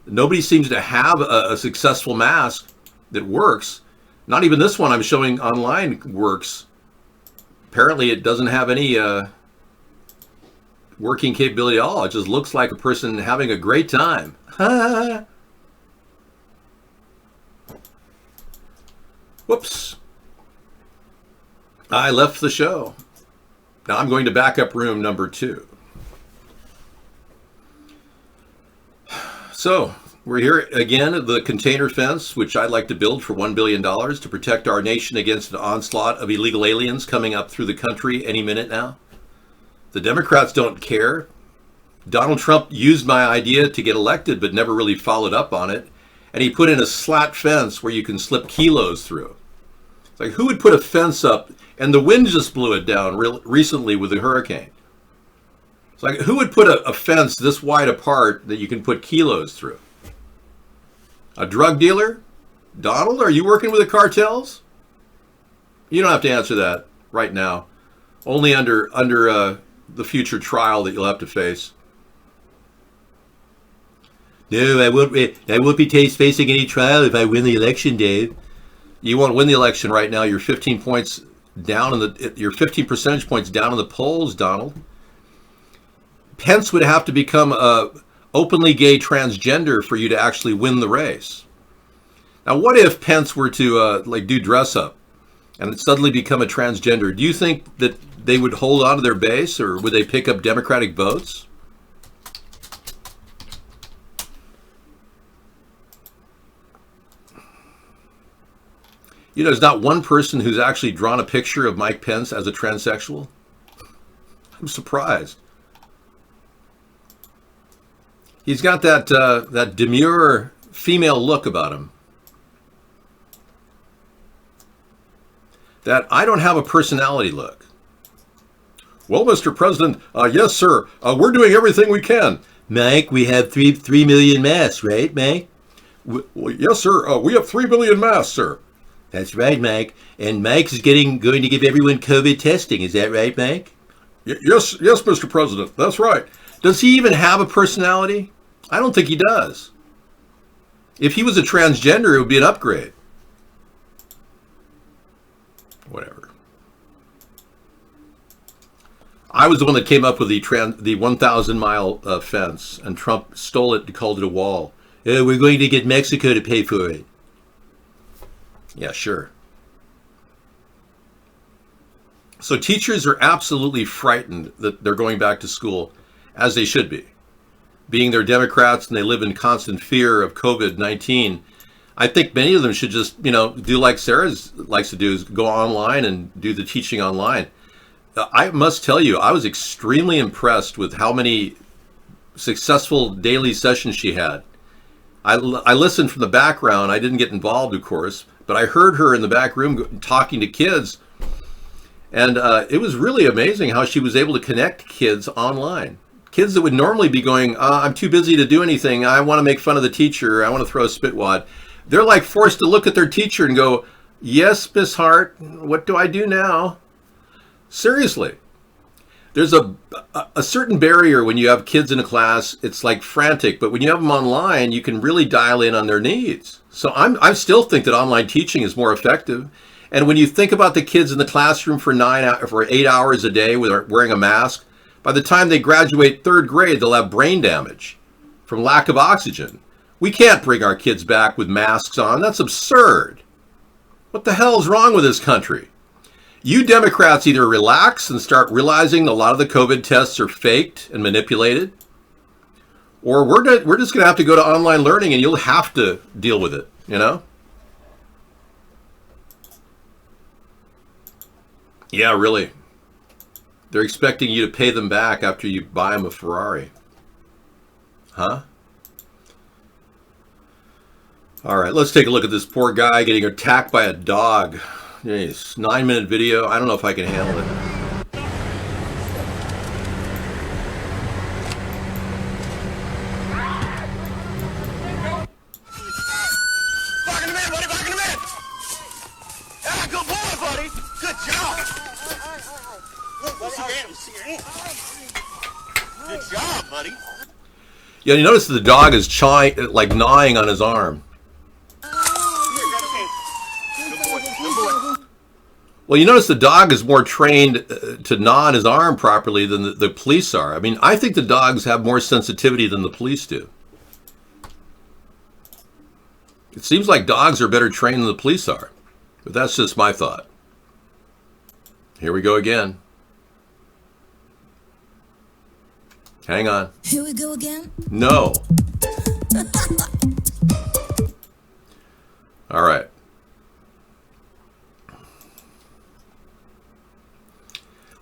nobody seems to have a successful mask that works. Not even this one I'm showing online works. Apparently it doesn't have any working capability at all. It just looks like a person having a great time. Whoops. I left the show. Now I'm going to backup room number 2. So, we're here again at the container fence, which I'd like to build for $1 billion to protect our nation against an onslaught of illegal aliens coming up through the country any minute now. The Democrats don't care. Donald Trump used my idea to get elected, but never really followed up on it. And he put in a slat fence where you can slip kilos through. It's like, who would put a fence up? And the wind just blew it down recently with a hurricane. It's like, who would put a fence this wide apart that you can put kilos through? A drug dealer? Donald, are you working with the cartels? You don't have to answer that right now. Only under the future trial that you'll have to face. No, I won't be facing any trial if I win the election, Dave. You won't win the election right now. You're 15 points down you're 15 percentage points down in the polls, Donald. Pence would have to become a openly gay transgender for you to actually win the race. Now, what if Pence were to do dress up and suddenly become a transgender? Do you think that they would hold on to their base, or would they pick up Democratic votes? You know, there's not one person who's actually drawn a picture of Mike Pence as a transsexual. I'm surprised. He's got that demure female look about him. That I don't have a personality look. Well, Mr. President, yes, sir. We're doing everything we can. Mike, we have 3 million masks, right, Mike? Well, yes, sir. We have 3 million masks, sir. That's right, Mike. And Mike's going to give everyone COVID testing. Is that right, Mike? Yes, Mr. President. That's right. Does he even have a personality? I don't think he does. If he was a transgender, it would be an upgrade. Whatever. I was the one that came up with the 1,000-mile fence, and Trump stole it and called it a wall. We're going to get Mexico to pay for it. Yeah, sure. So teachers are absolutely frightened that they're going back to school, as they should be. Being they're Democrats and they live in constant fear of COVID-19, I think many of them should just, do like Sarah likes to do, is go online and do the teaching online. I must tell you, I was extremely impressed with how many successful daily sessions she had. I listened from the background. I didn't get involved, of course, but I heard her in the back room talking to kids. And it was really amazing how she was able to connect kids online. Kids that would normally be going, I'm too busy to do anything. I want to make fun of the teacher. I want to throw a spitwad. They're like forced to look at their teacher and go, yes, Miss Hart, what do I do now? Seriously. There's a certain barrier when you have kids in a class. It's like frantic, but when you have them online, you can really dial in on their needs. So I still think that online teaching is more effective. And when you think about the kids in the classroom for 8 hours a day wearing a mask, By the time they graduate third grade, they'll have brain damage from lack of oxygen. We can't bring our kids back with masks on. That's absurd. What the hell is wrong with this country? You Democrats either relax and start realizing a lot of the COVID tests are faked and manipulated, or we're just going to have to go to online learning and you'll have to deal with it, you know? Yeah, really. They're expecting you to pay them back after you buy them a Ferrari. Huh? All right, let's take a look at this poor guy getting attacked by a dog. Jeez, 9-minute video. I don't know if I can handle it. Fucking him in, buddy, fucking him in! Ah, good boy, buddy! Good job! See your hand. Good job, buddy. Yeah, you notice the dog is like gnawing on his arm. Well, you notice the dog is more trained to gnaw on his arm properly than the police are. I mean, I think the dogs have more sensitivity than the police do. It seems like dogs are better trained than the police are. But that's just my thought. Here we go again. Hang on. Here we go again? No. All right.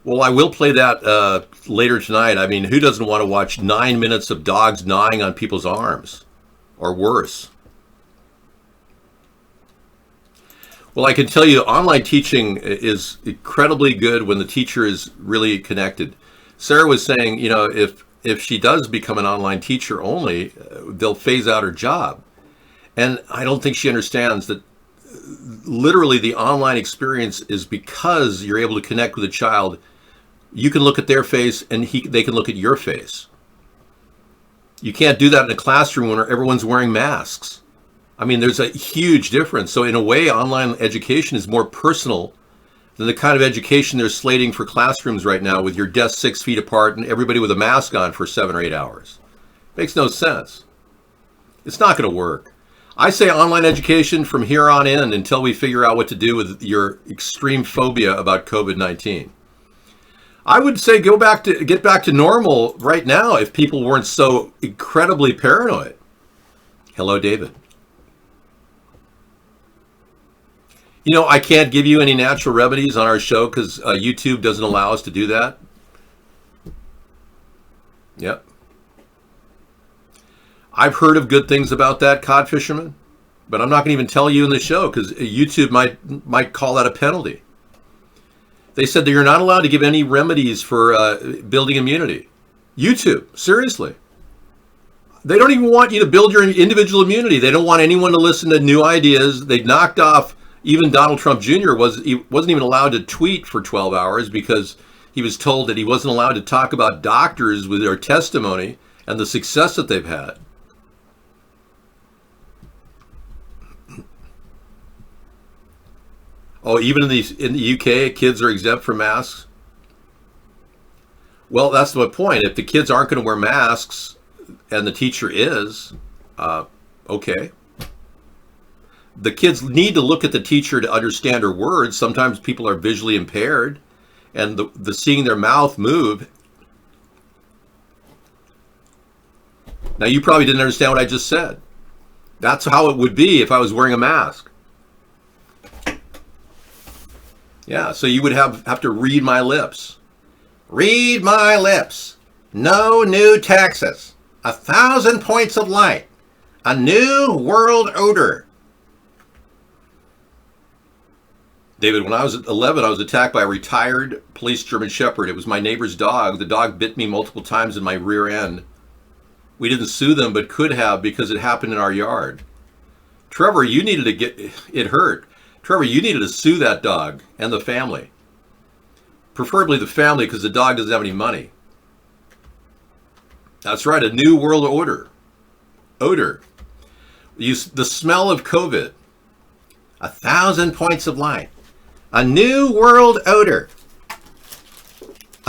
Well, I will play that later tonight. I mean, who doesn't want to watch 9 minutes of dogs gnawing on people's arms? Or worse. Well, I can tell you online teaching is incredibly good when the teacher is really connected. Sarah was saying, you know, if she does become an online teacher only, they'll phase out her job. And I don't think she understands that literally the online experience is because you're able to connect with a child. You can look at their face and they can look at your face. You can't do that in a classroom when everyone's wearing masks. I mean, there's a huge difference. So in a way, online education is more personal than the kind of education they're slating for classrooms right now with your desk 6 feet apart and everybody with a mask on for 7 or 8 hours. Makes no sense. It's not going to work. I say online education from here on in until we figure out what to do with your extreme phobia about COVID-19. I would say get back to normal right now if people weren't so incredibly paranoid. Hello, David. You know, I can't give you any natural remedies on our show because YouTube doesn't allow us to do that. Yep. I've heard of good things about that, cod fisherman, but I'm not going to even tell you in the show because YouTube might call that a penalty. They said that you're not allowed to give any remedies for building immunity. YouTube, seriously. They don't even want you to build your individual immunity. They don't want anyone to listen to new ideas. They knocked off, even Donald Trump Jr. wasn't even allowed to tweet for 12 hours because he was told that he wasn't allowed to talk about doctors with their testimony and the success that they've had. Oh, even in the UK, kids are exempt from masks? Well, that's my point. If the kids aren't going to wear masks and the teacher is, okay. The kids need to look at the teacher to understand her words. Sometimes people are visually impaired and the seeing their mouth move. Now, you probably didn't understand what I just said. That's how it would be if I was wearing a mask. Yeah, so you would have to read my lips. Read my lips. No new taxes. 1,000 points of light. A new world order. David, when I was 11, I was attacked by a retired police German Shepherd. It was my neighbor's dog. The dog bit me multiple times in my rear end. We didn't sue them, but could have because it happened in our yard. Trevor, you needed to get it hurt. Trevor, you needed to sue that dog and the family. Preferably the family because the dog doesn't have any money. That's right, a new world order. Odor. The smell of COVID. 1,000 points of light. A new world odor.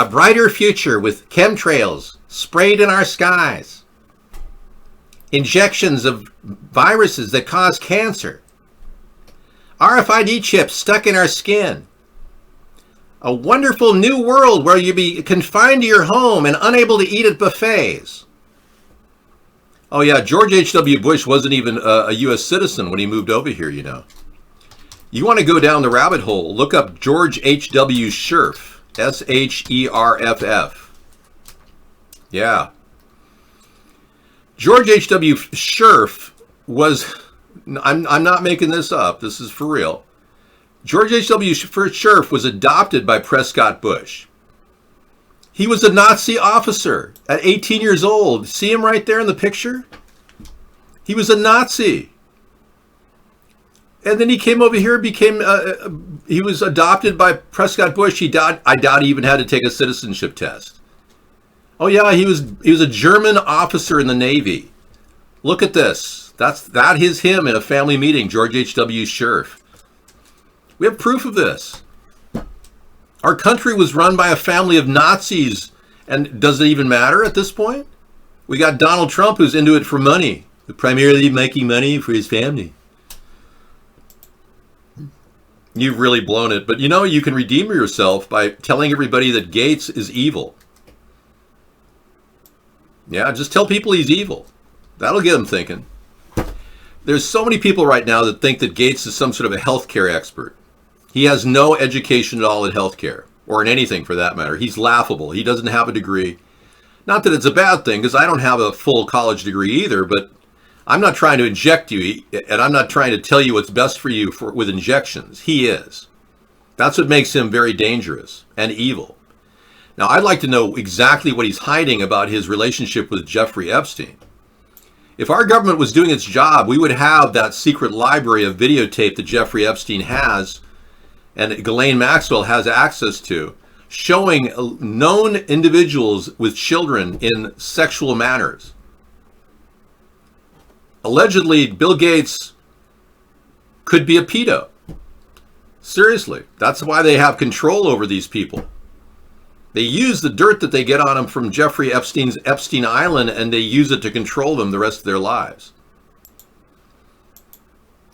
A brighter future with chemtrails sprayed in our skies. Injections of viruses that cause cancer. RFID chips stuck in our skin. A wonderful new world where you'll be confined to your home and unable to eat at buffets. Oh yeah, George H.W. Bush wasn't even a U.S. citizen when he moved over here, you know. You want to go down the rabbit hole, look up George H.W. Scherff, S-H-E-R-F-F. Yeah. George H.W. Scherff was, I'm not making this up, this is for real. George H.W. Scherff was adopted by Prescott Bush. He was a Nazi officer at 18 years old. See him right there in the picture? He was a Nazi. And then he came over here, he was adopted by Prescott Bush. I doubt he even had to take a citizenship test. Oh yeah, he was a German officer in the Navy. Look at this. That is him in a family meeting, George H.W. Scherff. We have proof of this. Our country was run by a family of Nazis, and does it even matter at this point? We got Donald Trump who's into it for money, primarily making money for his family. You've really blown it, but you know you can redeem yourself by telling everybody that Gates is evil. Yeah, just tell people he's evil. That'll get them thinking. There's so many people right now that think that Gates is some sort of a healthcare expert. He has no education at all in healthcare, or in anything for that matter. He's laughable. He doesn't have a degree. Not that it's a bad thing, because I don't have a full college degree either, but I'm not trying to inject you, and I'm not trying to tell you what's best for you with injections. He is. That's what makes him very dangerous and evil. Now, I'd like to know exactly what he's hiding about his relationship with Jeffrey Epstein. If our government was doing its job, we would have that secret library of videotape that Jeffrey Epstein has and Ghislaine Maxwell has access to, showing known individuals with children in sexual manners. Allegedly, Bill Gates could be a pedo. Seriously, that's why they have control over these people. They use the dirt that they get on them from Jeffrey Epstein's Epstein Island, and they use it to control them the rest of their lives.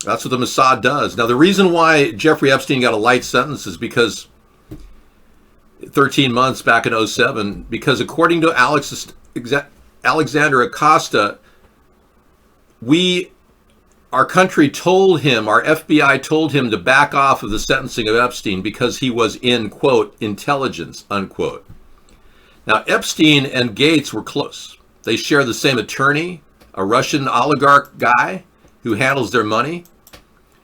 That's what the Mossad does. Now, the reason why Jeffrey Epstein got a light sentence is because 13 months back in 2007, because according to Alexander Acosta, our country told him, our FBI told him to back off of the sentencing of Epstein because he was in, quote, intelligence, unquote. Now, Epstein and Gates were close. They share the same attorney, a Russian oligarch guy who handles their money.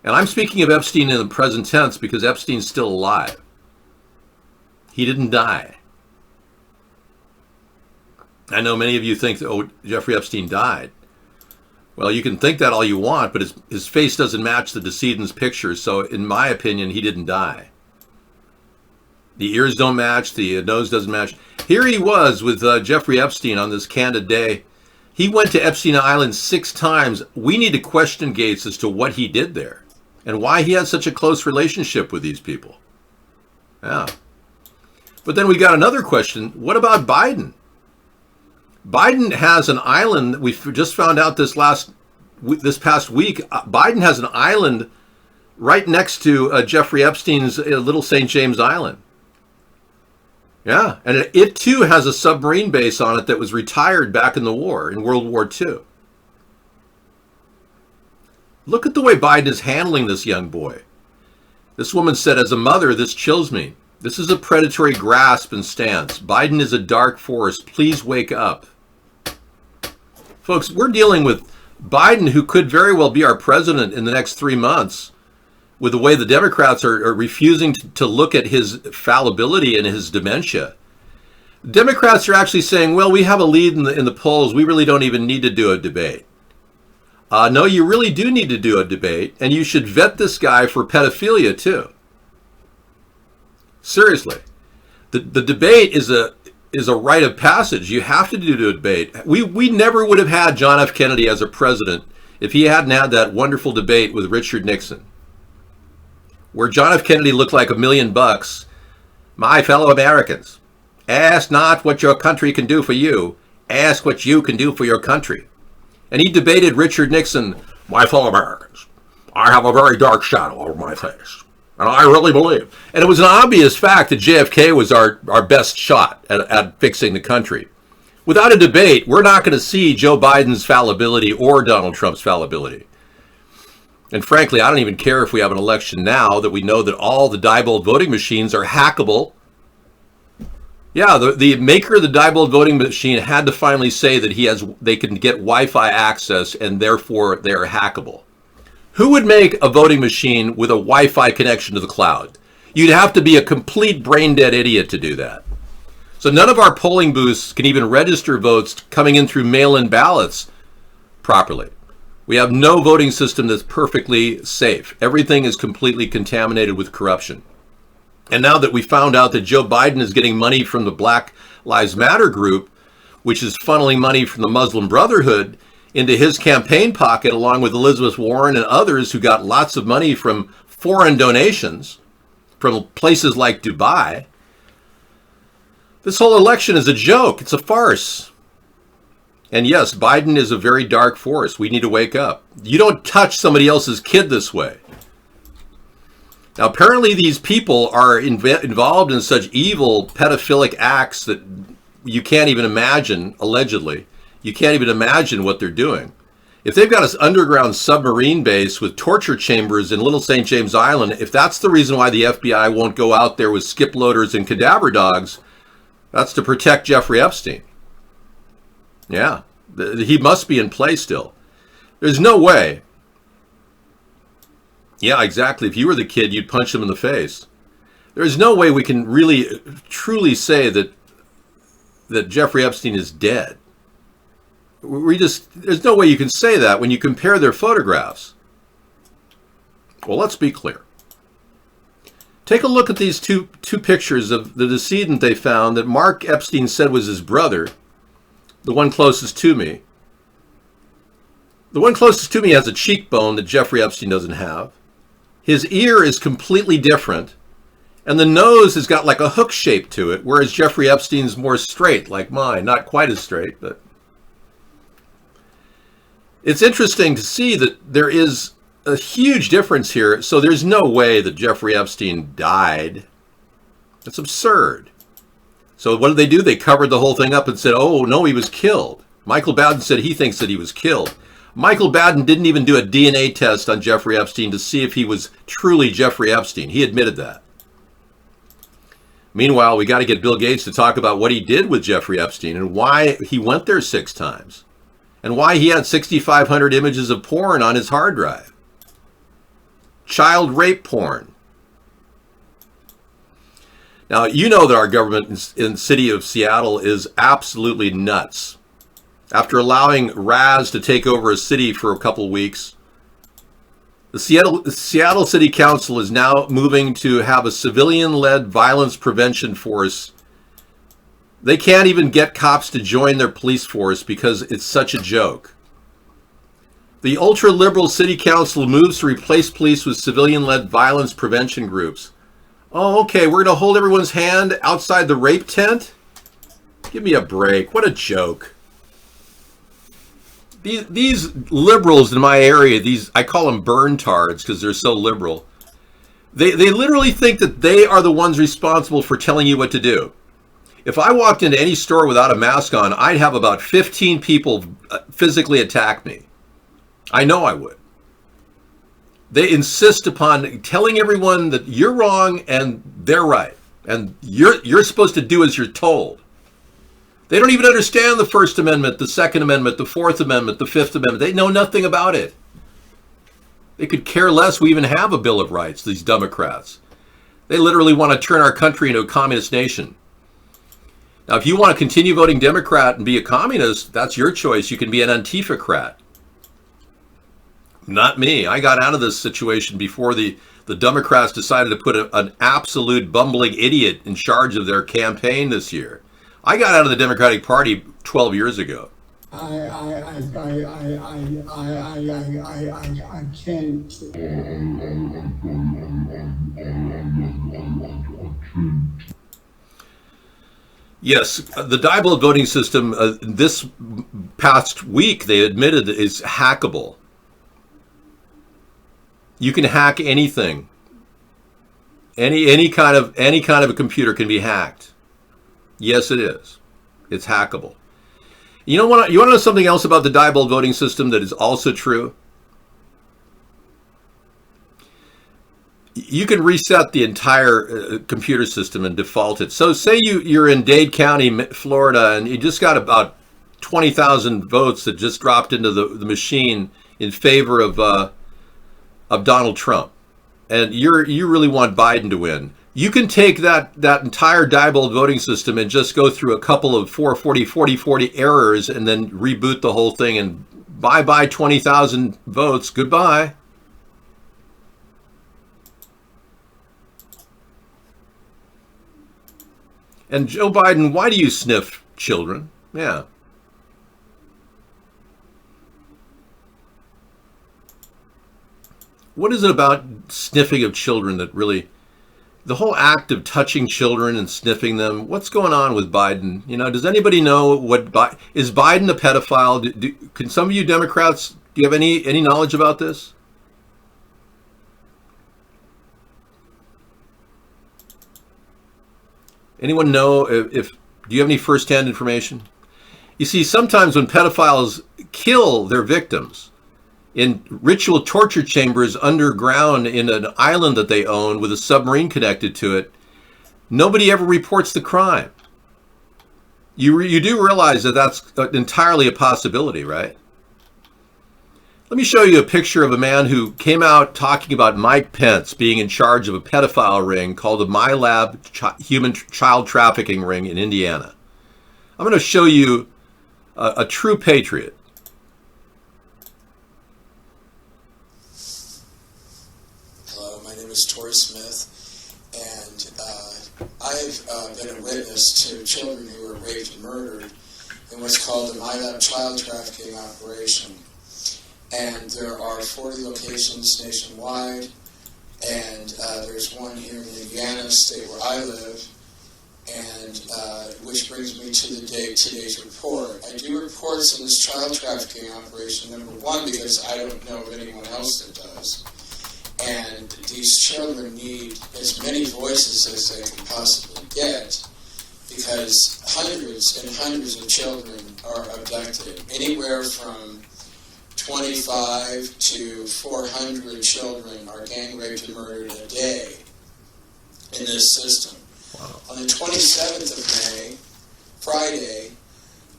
And I'm speaking of Epstein in the present tense because Epstein's still alive. He didn't die. I know many of you think that, oh, Jeffrey Epstein died. Well, you can think that all you want, but his face doesn't match the decedent's picture, so in my opinion, he didn't die. The ears don't match, the nose doesn't match. Here he was with Jeffrey Epstein on this candid day. He went to Epstein Island 6 times. We need to question Gates as to what he did there and why he had such a close relationship with these people. Yeah. But then we got another question. What about Biden? Biden has an island. We just found out this past week. Biden has an island right next to Jeffrey Epstein's Little St. James Island. Yeah, and it too has a submarine base on it that was retired back in the war, in World War II. Look at the way Biden is handling this young boy. This woman said, as a mother, this chills me. This is a predatory grasp and stance. Biden is a dark force. Please wake up. Folks, we're dealing with Biden, who could very well be our president in the next 3 months, with the way the Democrats are refusing to look at his fallibility and his dementia. Democrats are actually saying, well, we have a lead in the polls. We really don't even need to do a debate. No, you really do need to do a debate, and you should vet this guy for pedophilia, too. Seriously. The debate is a rite of passage. You have to do a debate. We never would have had John F. Kennedy as a president if he hadn't had that wonderful debate with Richard Nixon, where John F. Kennedy looked like $1 million, my fellow Americans. Ask not what your country can do for you. Ask what you can do for your country. And he debated Richard Nixon, my fellow Americans, I have a very dark shadow over my face. And I really believe. And it was an obvious fact that JFK was our best shot at fixing the country. Without a debate, we're not going to see Joe Biden's fallibility or Donald Trump's fallibility. And frankly, I don't even care if we have an election now that we know that all the Diebold voting machines are hackable. Yeah, the maker of the Diebold voting machine had to finally say that they can get Wi-Fi access and therefore they are hackable. Who would make a voting machine with a Wi-Fi connection to the cloud? You'd have to be a complete brain-dead idiot to do that. So none of our polling booths can even register votes coming in through mail-in ballots properly. We have no voting system that's perfectly safe. Everything is completely contaminated with corruption. And now that we found out that Joe Biden is getting money from the Black Lives Matter group, which is funneling money from the Muslim Brotherhood into his campaign pocket, along with Elizabeth Warren and others who got lots of money from foreign donations from places like Dubai, this whole election is a joke. It's a farce. And yes, Biden is a very dark force. We need to wake up. You don't touch somebody else's kid this way. Now, apparently these people are involved in such evil pedophilic acts that you can't even imagine, allegedly. You can't even imagine what they're doing. If they've got this underground submarine base with torture chambers in Little St. James Island, if that's the reason why the FBI won't go out there with skip loaders and cadaver dogs, that's to protect Jeffrey Epstein. Yeah, he must be in play still. There's no way. Yeah, exactly. If you were the kid, you'd punch him in the face. There's no way we can really, truly say that Jeffrey Epstein is dead. There's no way you can say that when you compare their photographs. Well, let's be clear. Take a look at these two pictures of the decedent they found that Mark Epstein said was his brother, the one closest to me. The one closest to me has a cheekbone that Jeffrey Epstein doesn't have. His ear is completely different, and the nose has got like a hook shape to it, whereas Jeffrey Epstein's more straight, like mine. Not quite as straight, but... It's interesting to see that there is a huge difference here. So there's no way that Jeffrey Epstein died. That's absurd. So what did they do? They covered the whole thing up and said, oh, no, he was killed. Michael Baden said he thinks that he was killed. Michael Baden didn't even do a DNA test on Jeffrey Epstein to see if he was truly Jeffrey Epstein. He admitted that. Meanwhile, we got to get Bill Gates to talk about what he did with Jeffrey Epstein and why he went there 6 times. And why he had 6,500 images of porn on his hard drive. Child rape porn. Now, you know that our government in the city of Seattle is absolutely nuts. After allowing Raz to take over a city for a couple weeks, the Seattle City Council is now moving to have a civilian-led violence prevention force. They can't even get cops to join their police force because it's such a joke. The ultra-liberal city council moves to replace police with civilian-led violence prevention groups. Oh, okay, we're going to hold everyone's hand outside the rape tent? Give me a break. What a joke. These liberals in my area, I call them burn tards because they're so liberal. They literally think that they are the ones responsible for telling you what to do. If I walked into any store without a mask on, I'd have about 15 people physically attack me. I know I would. They insist upon telling everyone that you're wrong and they're right. And you're supposed to do as you're told. They don't even understand the First Amendment, the Second Amendment, the Fourth Amendment, the Fifth Amendment. They know nothing about it. They could care less we even have a Bill of Rights, these Democrats. They literally want to turn our country into a communist nation. Now, if you want to continue voting Democrat and be a communist, that's your choice. You can be an Antifa-crat. Not me. I got out of this situation before the Democrats decided to put an absolute bumbling idiot in charge of their campaign this year. I got out of the Democratic Party 12 years ago. I can't. Yes, the diabolical voting system this past week they admitted is hackable. You can hack anything. Any kind of a computer can be hacked. Yes, it is. It's hackable. You want to know something else about the diabolical voting system that is also true? You can reset the entire computer system and default it. So say you're in Dade County, Florida, and you just got about 20,000 votes that just dropped into the machine in favor of Donald Trump. And you really want Biden to win. You can take that entire diabolical voting system and just go through a couple of 40 errors and then reboot the whole thing and bye 20,000 votes. Goodbye. And Joe Biden, why do you sniff children? Yeah. What is it about sniffing of children that really, the whole act of touching children and sniffing them, what's going on with Biden? Does anybody know is Biden a pedophile? Can some of you Democrats, do you have any knowledge about this? Anyone know do you have any firsthand information? You see, sometimes when pedophiles kill their victims in ritual torture chambers underground in an island that they own with a submarine connected to it, nobody ever reports the crime. You do realize that that's entirely a possibility, right? Let me show you a picture of a man who came out talking about Mike Pence being in charge of a pedophile ring called the My Lab human child trafficking ring in Indiana. I'm going to show you a true patriot. Hello, my name is Tori Smith, and I've been a witness to children who were raped and murdered in what's called the My Lab child trafficking operation. And there are 40 locations nationwide, and there's one here in Indiana, state where I live, and which brings me to today's report. I do reports on this child trafficking operation, number one, because I don't know of anyone else that does. And these children need as many voices as they can possibly get, because hundreds and hundreds of children are abducted, anywhere from 25 to 400 children are gang raped and murdered a day in this system. Wow. On the 27th of May, Friday,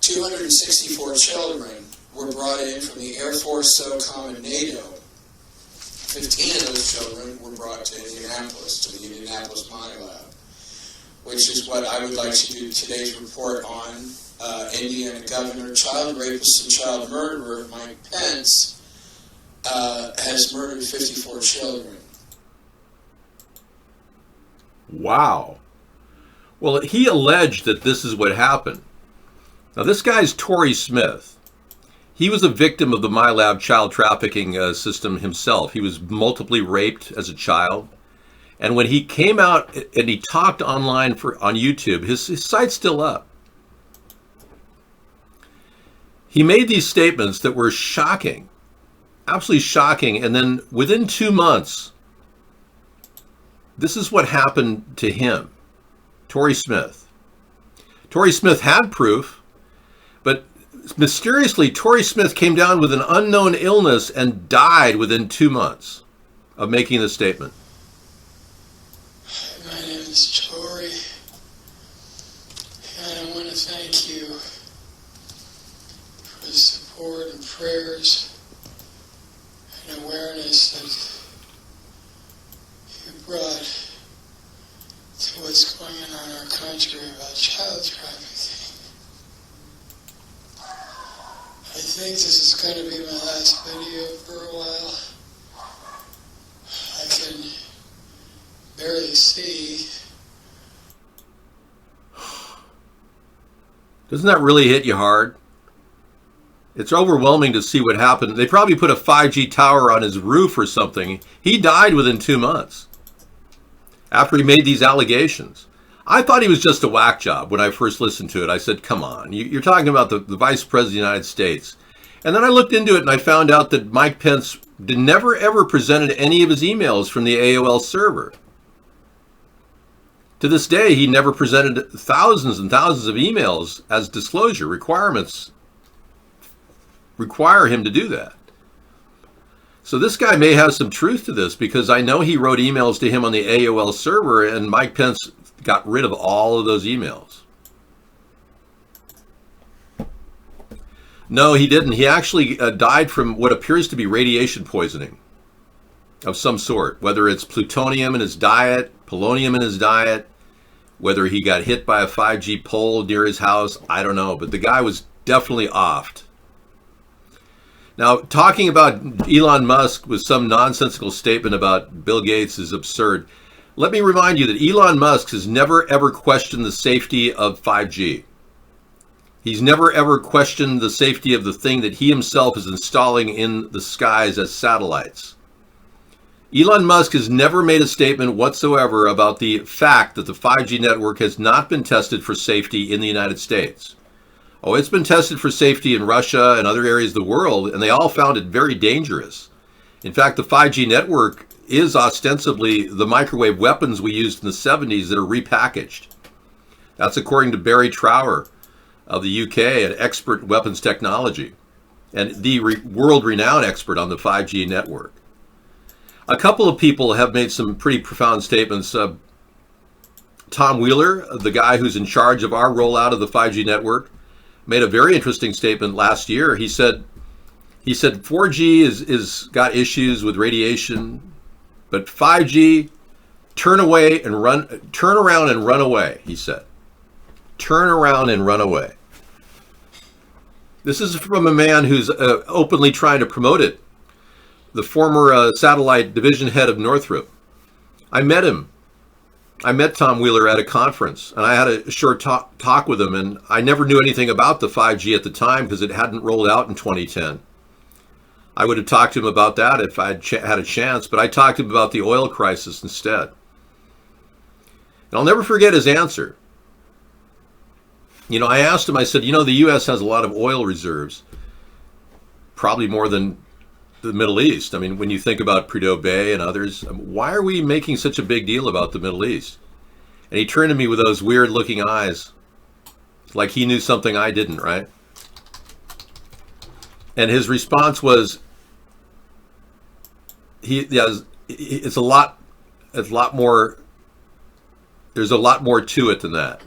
264 children were brought in from the Air Force, SOCOM, and NATO. 15 of those children were brought to Indianapolis, to the Indianapolis My Lab, which is what I would like to do today's report on. Indiana Governor, child rapist, and child murderer Mike Pence has murdered 54 children. Wow. Well, he alleged that this is what happened. Now, this guy's Tory Smith. He was a victim of the My Lab child trafficking system himself. He was multiply raped as a child. And when he came out and he talked online on YouTube, his site's still up. He made these statements that were shocking, absolutely shocking. And then within 2 months, this is what happened to him, Tory Smith. Tory Smith had proof, but mysteriously, Tory Smith came down with an unknown illness and died within 2 months of making the statement. My name is Tory, and I want to thank you for the support and prayers and awareness that you brought to what's going on in our country about child trafficking. I think this is going to be my last video for a while. I can barely see. Doesn't that really hit you hard? It's overwhelming to see what happened. They probably put a 5G tower on his roof or something. He died within 2 months after he made these allegations. I thought he was just a whack job when I first listened to it. I said, come on, you're talking about the Vice President of the United States. And then I looked into it and I found out that Mike Pence never ever presented any of his emails from the AOL server. To this day, he never presented thousands and thousands of emails as disclosure. Requirements require him to do that. So this guy may have some truth to this, because I know he wrote emails to him on the AOL server, and Mike Pence got rid of all of those emails. No, he didn't. He actually died from what appears to be radiation poisoning of some sort, whether it's plutonium in his diet, polonium in his diet, whether he got hit by a 5G pole near his house, I don't know. But the guy was definitely offed. Now, talking about Elon Musk with some nonsensical statement about Bill Gates is absurd. Let me remind you that Elon Musk has never ever questioned the safety of 5G. He's never ever questioned the safety of the thing that he himself is installing in the skies as satellites. Elon Musk has never made a statement whatsoever about the fact that the 5G network has not been tested for safety in the United States. Oh, it's been tested for safety in Russia and other areas of the world, and they all found it very dangerous. In fact, the 5G network is ostensibly the microwave weapons we used in the 70s that are repackaged. That's according to Barry Trower of the UK, an expert in weapons technology, and the world-renowned expert on the 5G network. A couple of people have made some pretty profound statements. Tom Wheeler, the guy who's in charge of our rollout of the 5G network, made a very interesting statement last year. He said 4G is got issues with radiation, but 5G, turn around and run away, he said. Turn around and run away. This is from a man who's openly trying to promote it, the former satellite division head of Northrop. I met him. I met Tom Wheeler at a conference, and I had a short talk with him, and I never knew anything about the 5G at the time because it hadn't rolled out in 2010. I would have talked to him about that if I'd had a chance, but I talked to him about the oil crisis instead. And I'll never forget his answer. You know, I asked him, I said, you know, the U.S. has a lot of oil reserves, probably more than the Middle East. I mean, when you think about Prudhoe Bay and others, why are we making such a big deal about the Middle East? And he turned to me with those weird looking eyes, like he knew something I didn't, right? And his response was, it's a lot more, there's a lot more to it than that.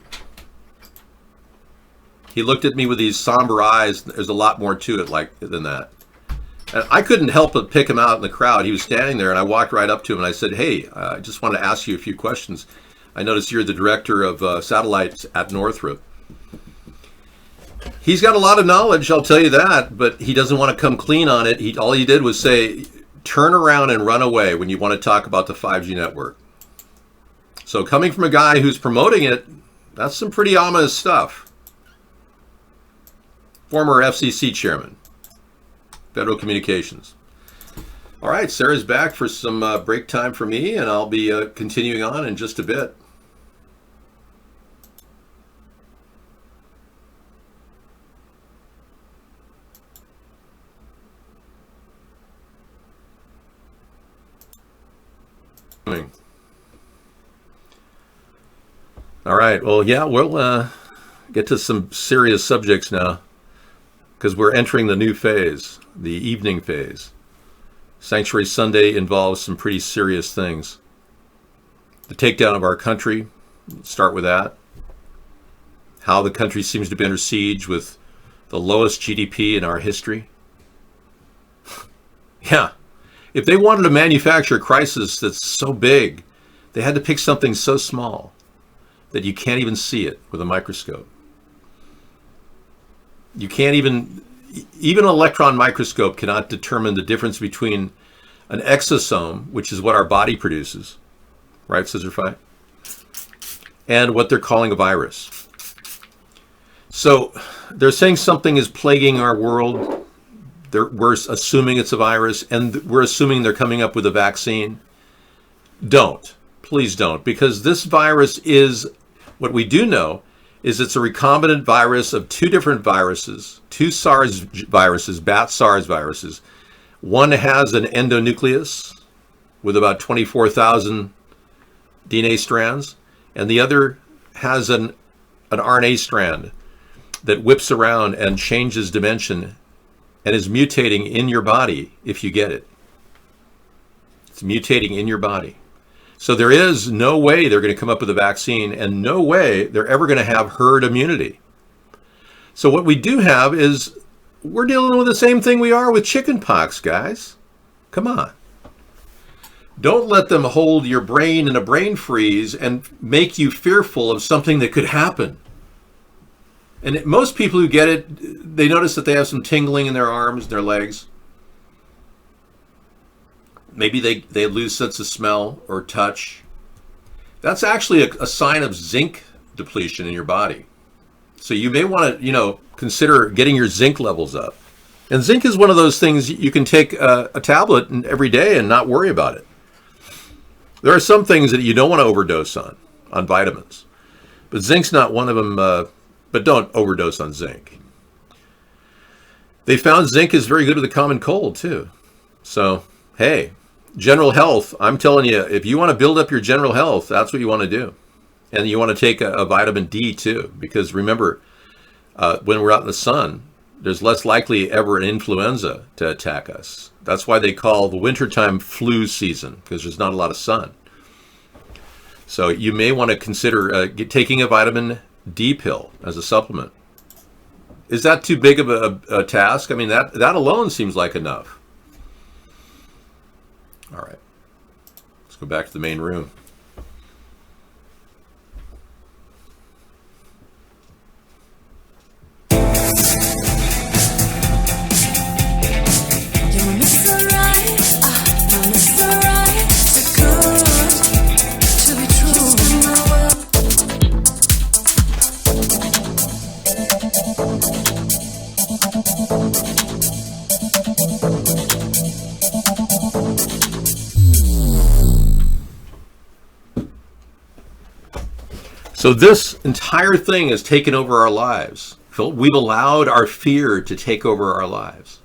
He looked at me with these somber eyes. There's a lot more to it than that. And I couldn't help but pick him out in the crowd. He was standing there, and I walked right up to him, and I said, hey, I just want to ask you a few questions. I noticed you're the director of satellites at Northrop. He's got a lot of knowledge, I'll tell you that, but he doesn't want to come clean on it. All he did was say, turn around and run away when you want to talk about the 5G network. So coming from a guy who's promoting it, that's some pretty ominous stuff. Former FCC chairman, Federal Communications. All right, Sarah's back for some break time for me, and I'll be continuing on in just a bit. All right, well, yeah, we'll get to some serious subjects now, because we're entering the new phase, the evening phase. Sanctuary Sunday involves some pretty serious things. The takedown of our country, let's start with that. How the country seems to be under siege with the lowest GDP in our history. Yeah, if they wanted to manufacture a crisis that's so big, they had to pick something so small that you can't even see it with a microscope. You can't even an electron microscope cannot determine the difference between an exosome, which is what our body produces, right, Scissorfy, and what they're calling a virus. So they're saying something is plaguing our world. We're assuming it's a virus, and we're assuming they're coming up with a vaccine. Don't. Please don't, because this virus is What we do know is it's a recombinant virus of two different viruses, two SARS viruses, bat SARS viruses. One has an endonucleus with about 24,000 DNA strands, and the other has an RNA strand that whips around and changes dimension and is mutating in your body if you get it. It's mutating in your body. So there is no way they're going to come up with a vaccine, and no way they're ever going to have herd immunity. So what we do have is we're dealing with the same thing we are with chickenpox, guys. Come on. Don't let them hold your brain in a brain freeze and make you fearful of something that could happen. And most people who get it, they notice that they have some tingling in their arms, their legs. Maybe they lose sense of smell or touch. That's actually a sign of zinc depletion in your body. So you may want to, consider getting your zinc levels up. And zinc is one of those things you can take a tablet every day and not worry about it. There are some things that you don't want to overdose on vitamins. But zinc's not one of them, but don't overdose on zinc. They found zinc is very good with the common cold, too. So, hey, general health, I'm telling you, if you want to build up your general health, that's what you want to do. And you want to take a vitamin D, too. Because remember, when we're out in the sun, there's less likely ever an influenza to attack us. That's why they call the wintertime flu season, because there's not a lot of sun. So you may want to consider taking a vitamin D pill as a supplement. Is that too big of a task? I mean, that alone seems like enough. All right. Let's go back to the main room. So this entire thing has taken over our lives. We've allowed our fear to take over our lives.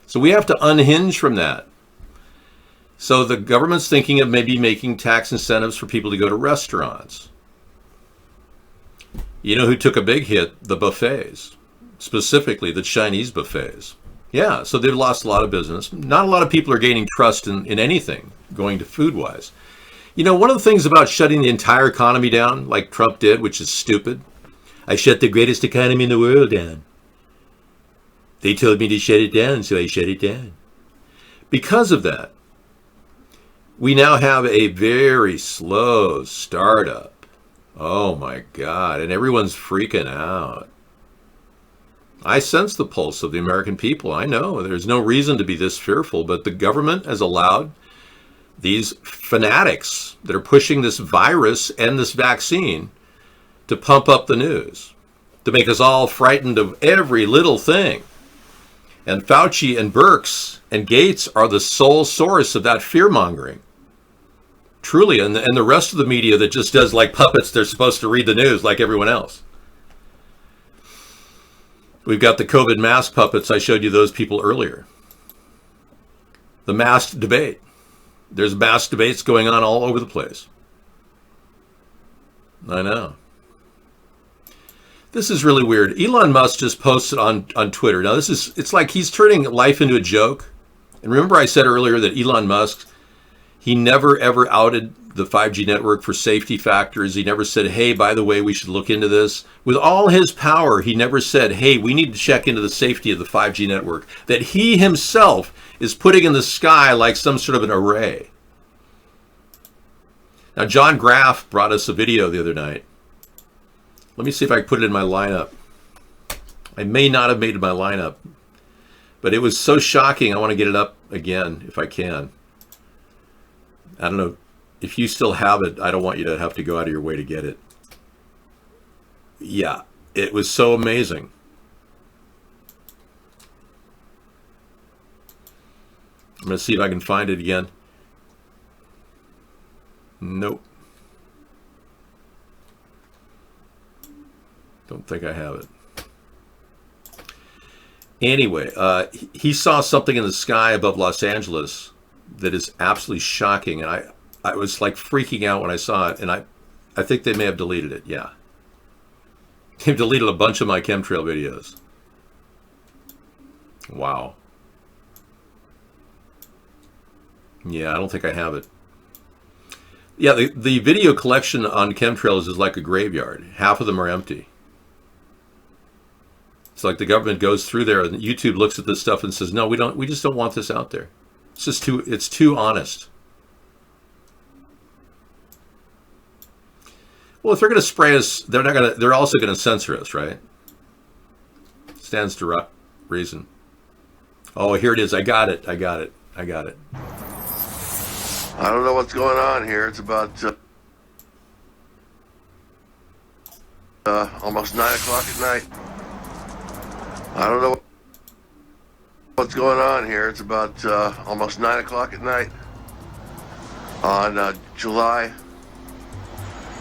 So we have to unhinge from that. So the government's thinking of maybe making tax incentives for people to go to restaurants. You know who took a big hit? The buffets, specifically the Chinese buffets. Yeah, so they've lost a lot of business. Not a lot of people are gaining trust in anything going to food-wise. You know, one of the things about shutting the entire economy down, like Trump did, which is stupid, I shut the greatest economy in the world down. They told me to shut it down, so I shut it down. Because of that, we now have a very slow startup. Oh my God, and everyone's freaking out. I sense the pulse of the American people. I know there's no reason to be this fearful, but the government has allowed these fanatics that are pushing this virus and this vaccine to pump up the news, to make us all frightened of every little thing. And Fauci and Birx and Gates are the sole source of that fear-mongering. Truly, and the rest of the media that just does like puppets, they're supposed to read the news like everyone else. We've got the COVID mask puppets. I showed you those people earlier. The masked debate. There's mass debates going on all over the place. I know. This is really weird. Elon Musk just posted on Twitter. Now it's like he's turning life into a joke. And remember I said earlier that Elon Musk, he never ever outed the 5G network for safety factors. He never said, hey, by the way, we should look into this. With all his power, he never said, hey, we need to check into the safety of the 5G network that he himself is putting in the sky like some sort of an array. Now, John Graff brought us a video the other night. Let me see if I can put it in my lineup. I may not have made it my lineup, but it was so shocking. I want to get it up again if I can. I don't know if you still have it. I don't want you to have to go out of your way to get it. Yeah, it was so amazing. I'm going to see if I can find it again. Nope. Don't think I have it. Anyway, he saw something in the sky above Los Angeles that is absolutely shocking, and I was like freaking out when I saw it, and I think they may have deleted it. Yeah, they've deleted a bunch of my chemtrail videos. Wow. Yeah, I don't think I have it. Yeah, the video collection on chemtrails is like a graveyard. Half of them are empty. It's like the government goes through there and YouTube looks at this stuff and says, "No, we just don't want this out there. It's just too honest." Well, if they're going to spray us, they're also going to censor us, right? Stands to reason. Oh, here it is. I got it. I don't know what's going on here. It's about almost 9 o'clock at night. I don't know what's going on here. It's about almost 9 o'clock at night on July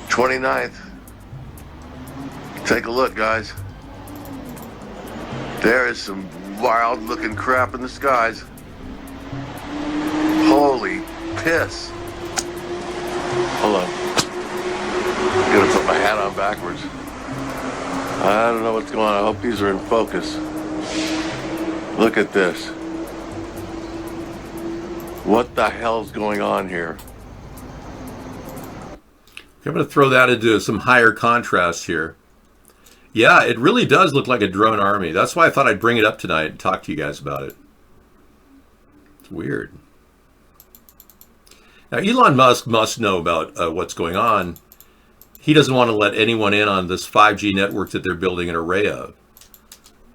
29th. Take a look, guys. There is some wild looking crap in the skies. Holy piss. Hold on. I'm gonna put my hat on backwards. I don't know what's going on. I hope these are in focus. Look at this. What the hell's going on here? I'm going to throw that into some higher contrast here. Yeah, it really does look like a drone army. That's why I thought I'd bring it up tonight and talk to you guys about it. It's weird. Now, Elon Musk must know about what's going on. He doesn't want to let anyone in on this 5G network that they're building an array of.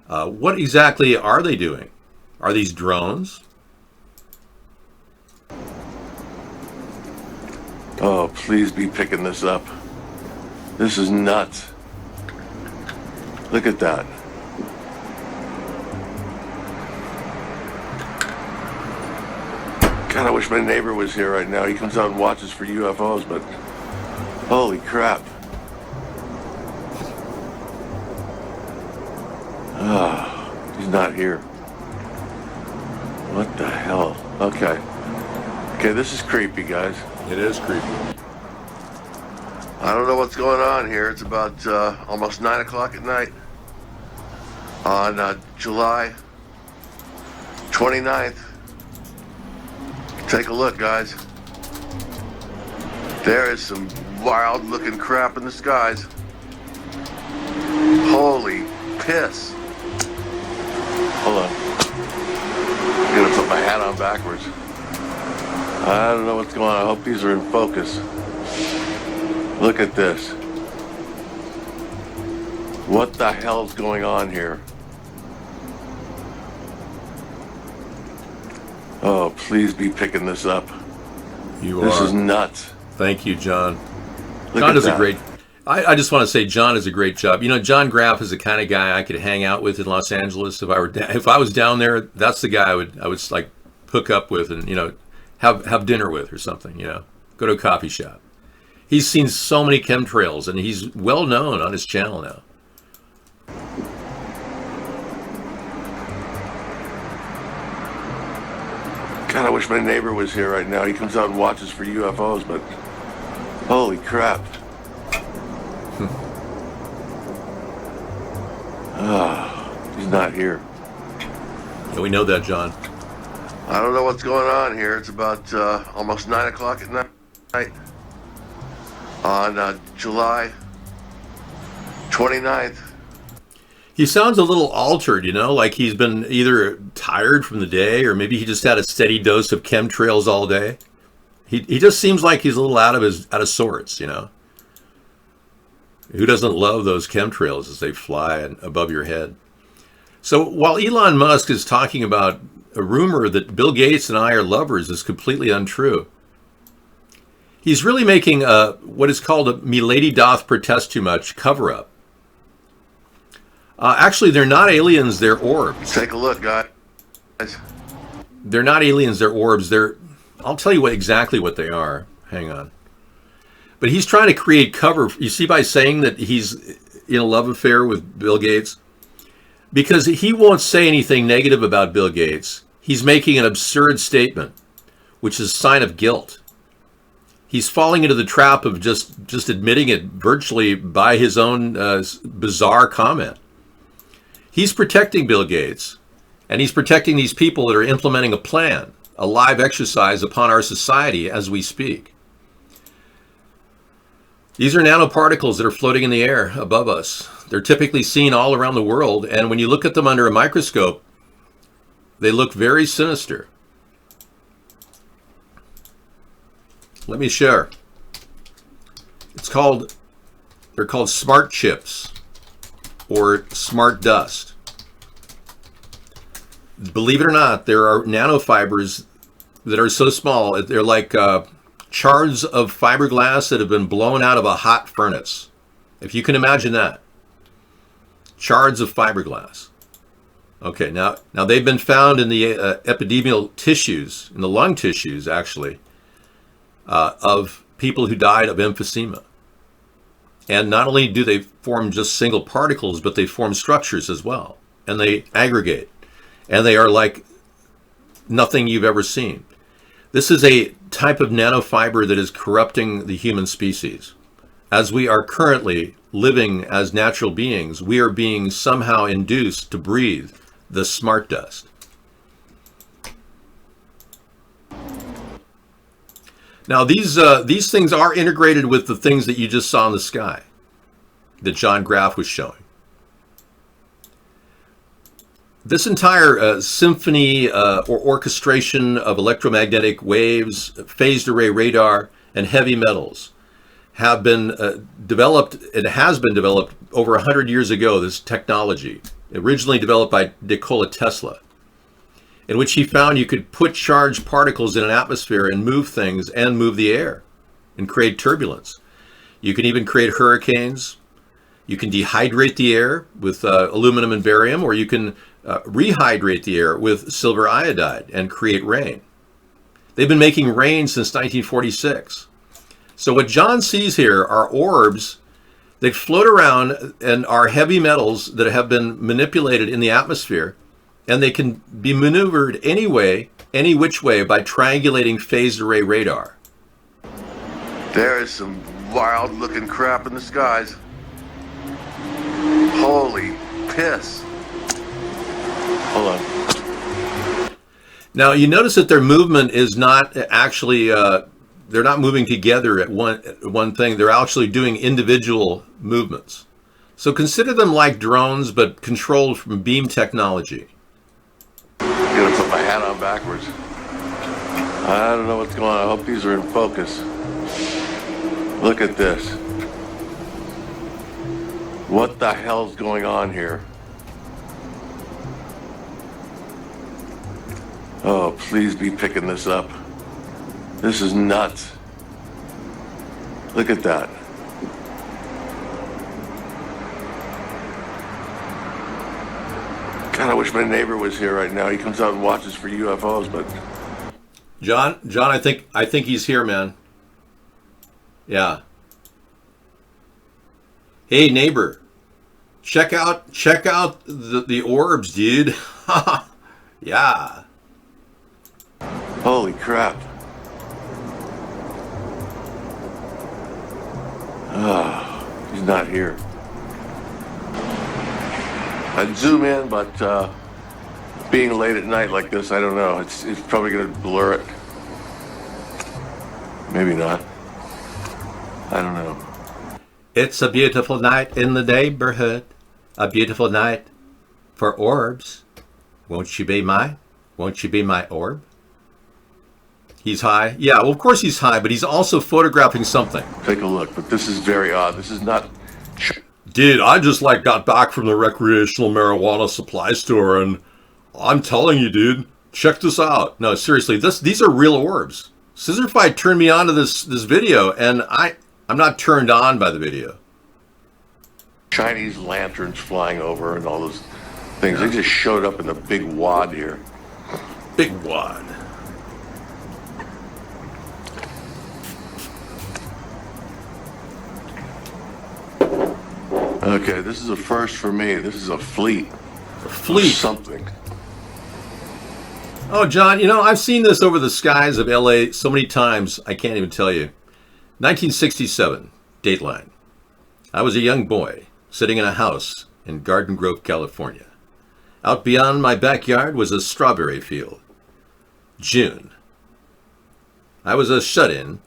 What exactly are they doing? Are these drones? Oh, please be picking this up. This is nuts. Look at that. God, I wish my neighbor was here right now. He comes out and watches for UFOs, but holy crap. He's not here. What the hell? Okay. Okay, this is creepy, guys. It is creepy. I don't know what's going on here. It's about almost 9 o'clock at night on July 29th. Take a look, guys. There is some wild looking crap in the skies. Holy piss. Hold on. I'm gonna put my hat on backwards. I don't know what's going on. I hope these are in focus. Look at this. What the hell's going on here? Oh, please be picking this up. This is nuts. Thank you, John. Look John at does a that. great. I just want to say John does a great job. You know, John Graff is the kind of guy I could hang out with in Los Angeles if I was down there. That's the guy I would like hook up with and have dinner with or something. Go to a coffee shop. He's seen so many chemtrails and he's well known on his channel now. God, I wish my neighbor was here right now. He comes out and watches for UFOs, but holy crap. He's not here. Yeah, we know that, John. I don't know what's going on here. It's about almost 9 o'clock at night on July 29th. He sounds a little altered, like he's been either tired from the day or maybe he just had a steady dose of chemtrails all day. He just seems like he's a little out of sorts, Who doesn't love those chemtrails as they fly above your head? So while Elon Musk is talking about a rumor that Bill Gates and I are lovers is completely untrue, he's really making what is called a "Me Lady Doth Protest Too Much" cover-up. Actually, they're not aliens, they're orbs. Take a look, guys. They're not aliens, they're orbs. I'll tell you exactly what they are. Hang on. But he's trying to create cover. You see, by saying that he's in a love affair with Bill Gates? Because he won't say anything negative about Bill Gates. He's making an absurd statement, which is a sign of guilt. He's falling into the trap of just admitting it virtually by his own bizarre comment. He's protecting Bill Gates, and he's protecting these people that are implementing a plan, a live exercise upon our society as we speak. These are nanoparticles that are floating in the air above us. They're typically seen all around the world, and when you look at them under a microscope, they look very sinister. Let me share. They're called smart chips or smart dust. Believe it or not, there are nanofibers that are so small, they're like shards of fiberglass that have been blown out of a hot furnace. If you can imagine that. Shards of fiberglass. Okay, now they've been found in the epidemial tissues, in the lung tissues actually, of people who died of emphysema. And not only do they form just single particles, but they form structures as well. And they aggregate. And they are like nothing you've ever seen. This is a type of nanofiber that is corrupting the human species. As we are currently living as natural beings, we are being somehow induced to breathe the smart dust. Now, these things are integrated with the things that you just saw in the sky that John Graff was showing. This entire symphony or orchestration of electromagnetic waves, phased array radar, and heavy metals have been developed, it has been developed over 100 years ago, this technology, originally developed by Nikola Tesla, in which he found you could put charged particles in an atmosphere and move things and move the air and create turbulence. You can even create hurricanes. You can dehydrate the air with aluminum and barium, or you can rehydrate the air with silver iodide and create rain. They've been making rain since 1946. So what John sees here are orbs that float around and are heavy metals that have been manipulated in the atmosphere, and they can be maneuvered any way, any which way by triangulating phased array radar. There is some wild looking crap in the skies. Holy piss. Hold on. Now you notice that their movement is not actually, they're not moving together at one thing. They're actually doing individual movements. So consider them like drones, but controlled from beam technology. I'm gonna put my hat on backwards. I don't know what's going on. I hope these are in focus. Look at this. What the hell's going on here? Oh, please be picking this up. This is nuts. Look at that. God, I wish my neighbor was here right now. He comes out and watches for UFOs, but John, I think he's here, man. Yeah. Hey, neighbor, check out the orbs, dude. Yeah. Holy crap. Oh, he's not here. I'd zoom in, but being late at night like this, I don't know. It's probably going to blur it. Maybe not. I don't know. It's a beautiful night in the neighborhood. A beautiful night for orbs. Won't you be my orb? He's high. Yeah, well, of course he's high, but he's also photographing something. Take a look, but this is very odd. This is not... Dude, I just got back from the recreational marijuana supply store, and I'm telling you, dude, check this out. No, seriously, these are real orbs. Scissorfight turned me on to this video, and I'm not turned on by the video. Chinese lanterns flying over and all those things. They just showed up in a big wad here. Big wad. Okay, this is a first for me. This is a fleet. A fleet. Something. Oh, John, I've seen this over the skies of LA so many times, I can't even tell you. 1967, Dateline. I was a young boy sitting in a house in Garden Grove, California. Out beyond my backyard was a strawberry field. June. I was a shut-in.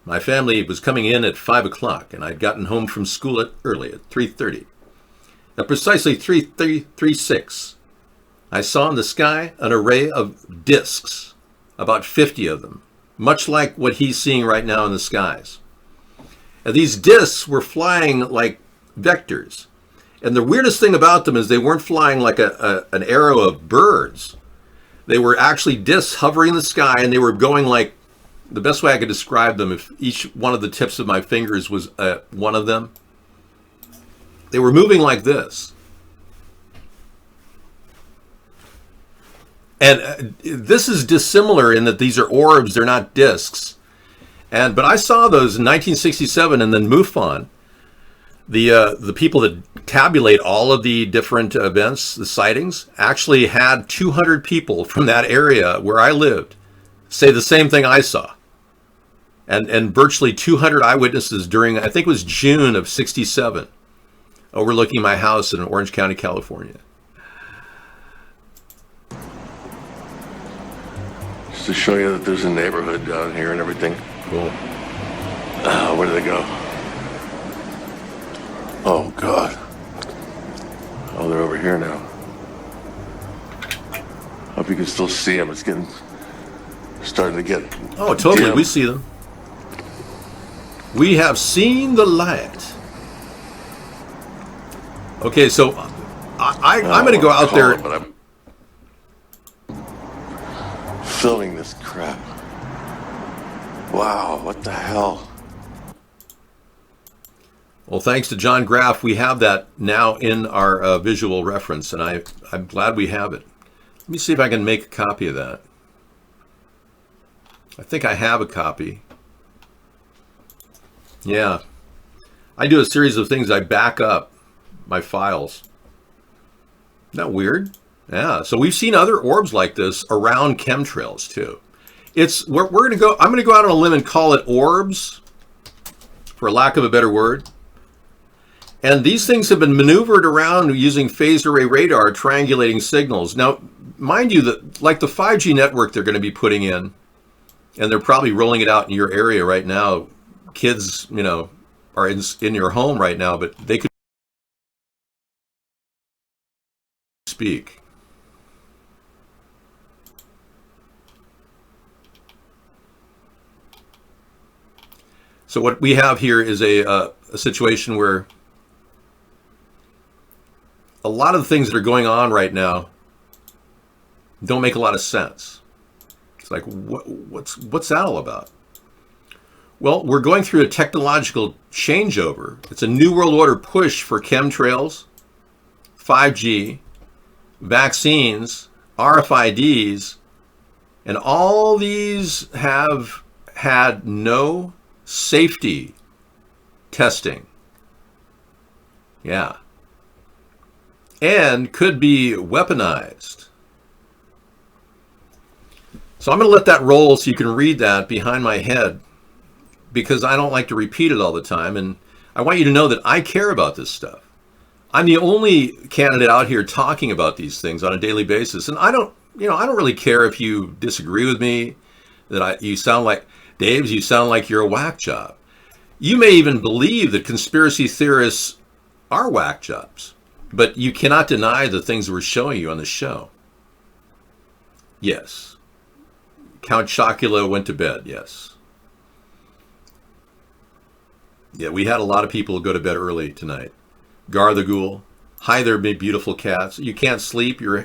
My family was coming in at 5 o'clock, and I'd gotten home from school early at 3:30. At precisely 3:36, I saw in the sky an array of discs, about 50 of them, much like what he's seeing right now in the skies. And these discs were flying like vectors. And the weirdest thing about them is they weren't flying like an arrow of birds. They were actually discs hovering in the sky, and they were going like, the best way I could describe them, if each one of the tips of my fingers was one of them, they were moving like this. And this is dissimilar in that these are orbs, they're not discs. But I saw those in 1967, and then MUFON, the people that tabulate all of the different events, the sightings, actually had 200 people from that area where I lived say the same thing I saw. And virtually 200 eyewitnesses during, I think it was June of 67, overlooking my house in Orange County, California. Just to show you that there's a neighborhood down here and everything. Cool. Where do they go? Oh, God. Oh, they're over here now. Hope you can still see them. It's starting to get... Oh, totally. dim. We see them. We have seen the light. Okay, so I'm going to go out there. But I'm filming this crap. Wow, what the hell? Well, thanks to John Graff, we have that now in our visual reference, and I'm glad we have it. Let me see if I can make a copy of that. I think I have a copy. Yeah. I do a series of things. I back up my files. Isn't that weird? Yeah. So we've seen other orbs like this around chemtrails too. We're going to go. I'm going to go out on a limb and call it orbs, for lack of a better word. And these things have been maneuvered around using phased array radar, triangulating signals. Now, mind you, that like the 5G network they're going to be putting in, and they're probably rolling it out in your area right now. Kids, are in your home right now, but they could speak. So what we have here is a situation where a lot of the things that are going on right now don't make a lot of sense. It's like, what's that all about? Well, we're going through a technological changeover. It's a new world order push for chemtrails, 5G, vaccines, RFIDs, and all these have had no safety testing. Yeah. And could be weaponized. So I'm going to let that roll so you can read that behind my head, because I don't like to repeat it all the time. And I want you to know that I care about this stuff. I'm the only candidate out here talking about these things on a daily basis. And I don't really care if you disagree with me, that you sound like, Dave's, you sound like you're a whack job. You may even believe that conspiracy theorists are whack jobs, but you cannot deny the things we're showing you on the show. Yes. Count Chocula went to bed, yes. Yeah, we had a lot of people go to bed early tonight. Gar the Ghoul. Hi there, big beautiful cats. You can't sleep. You're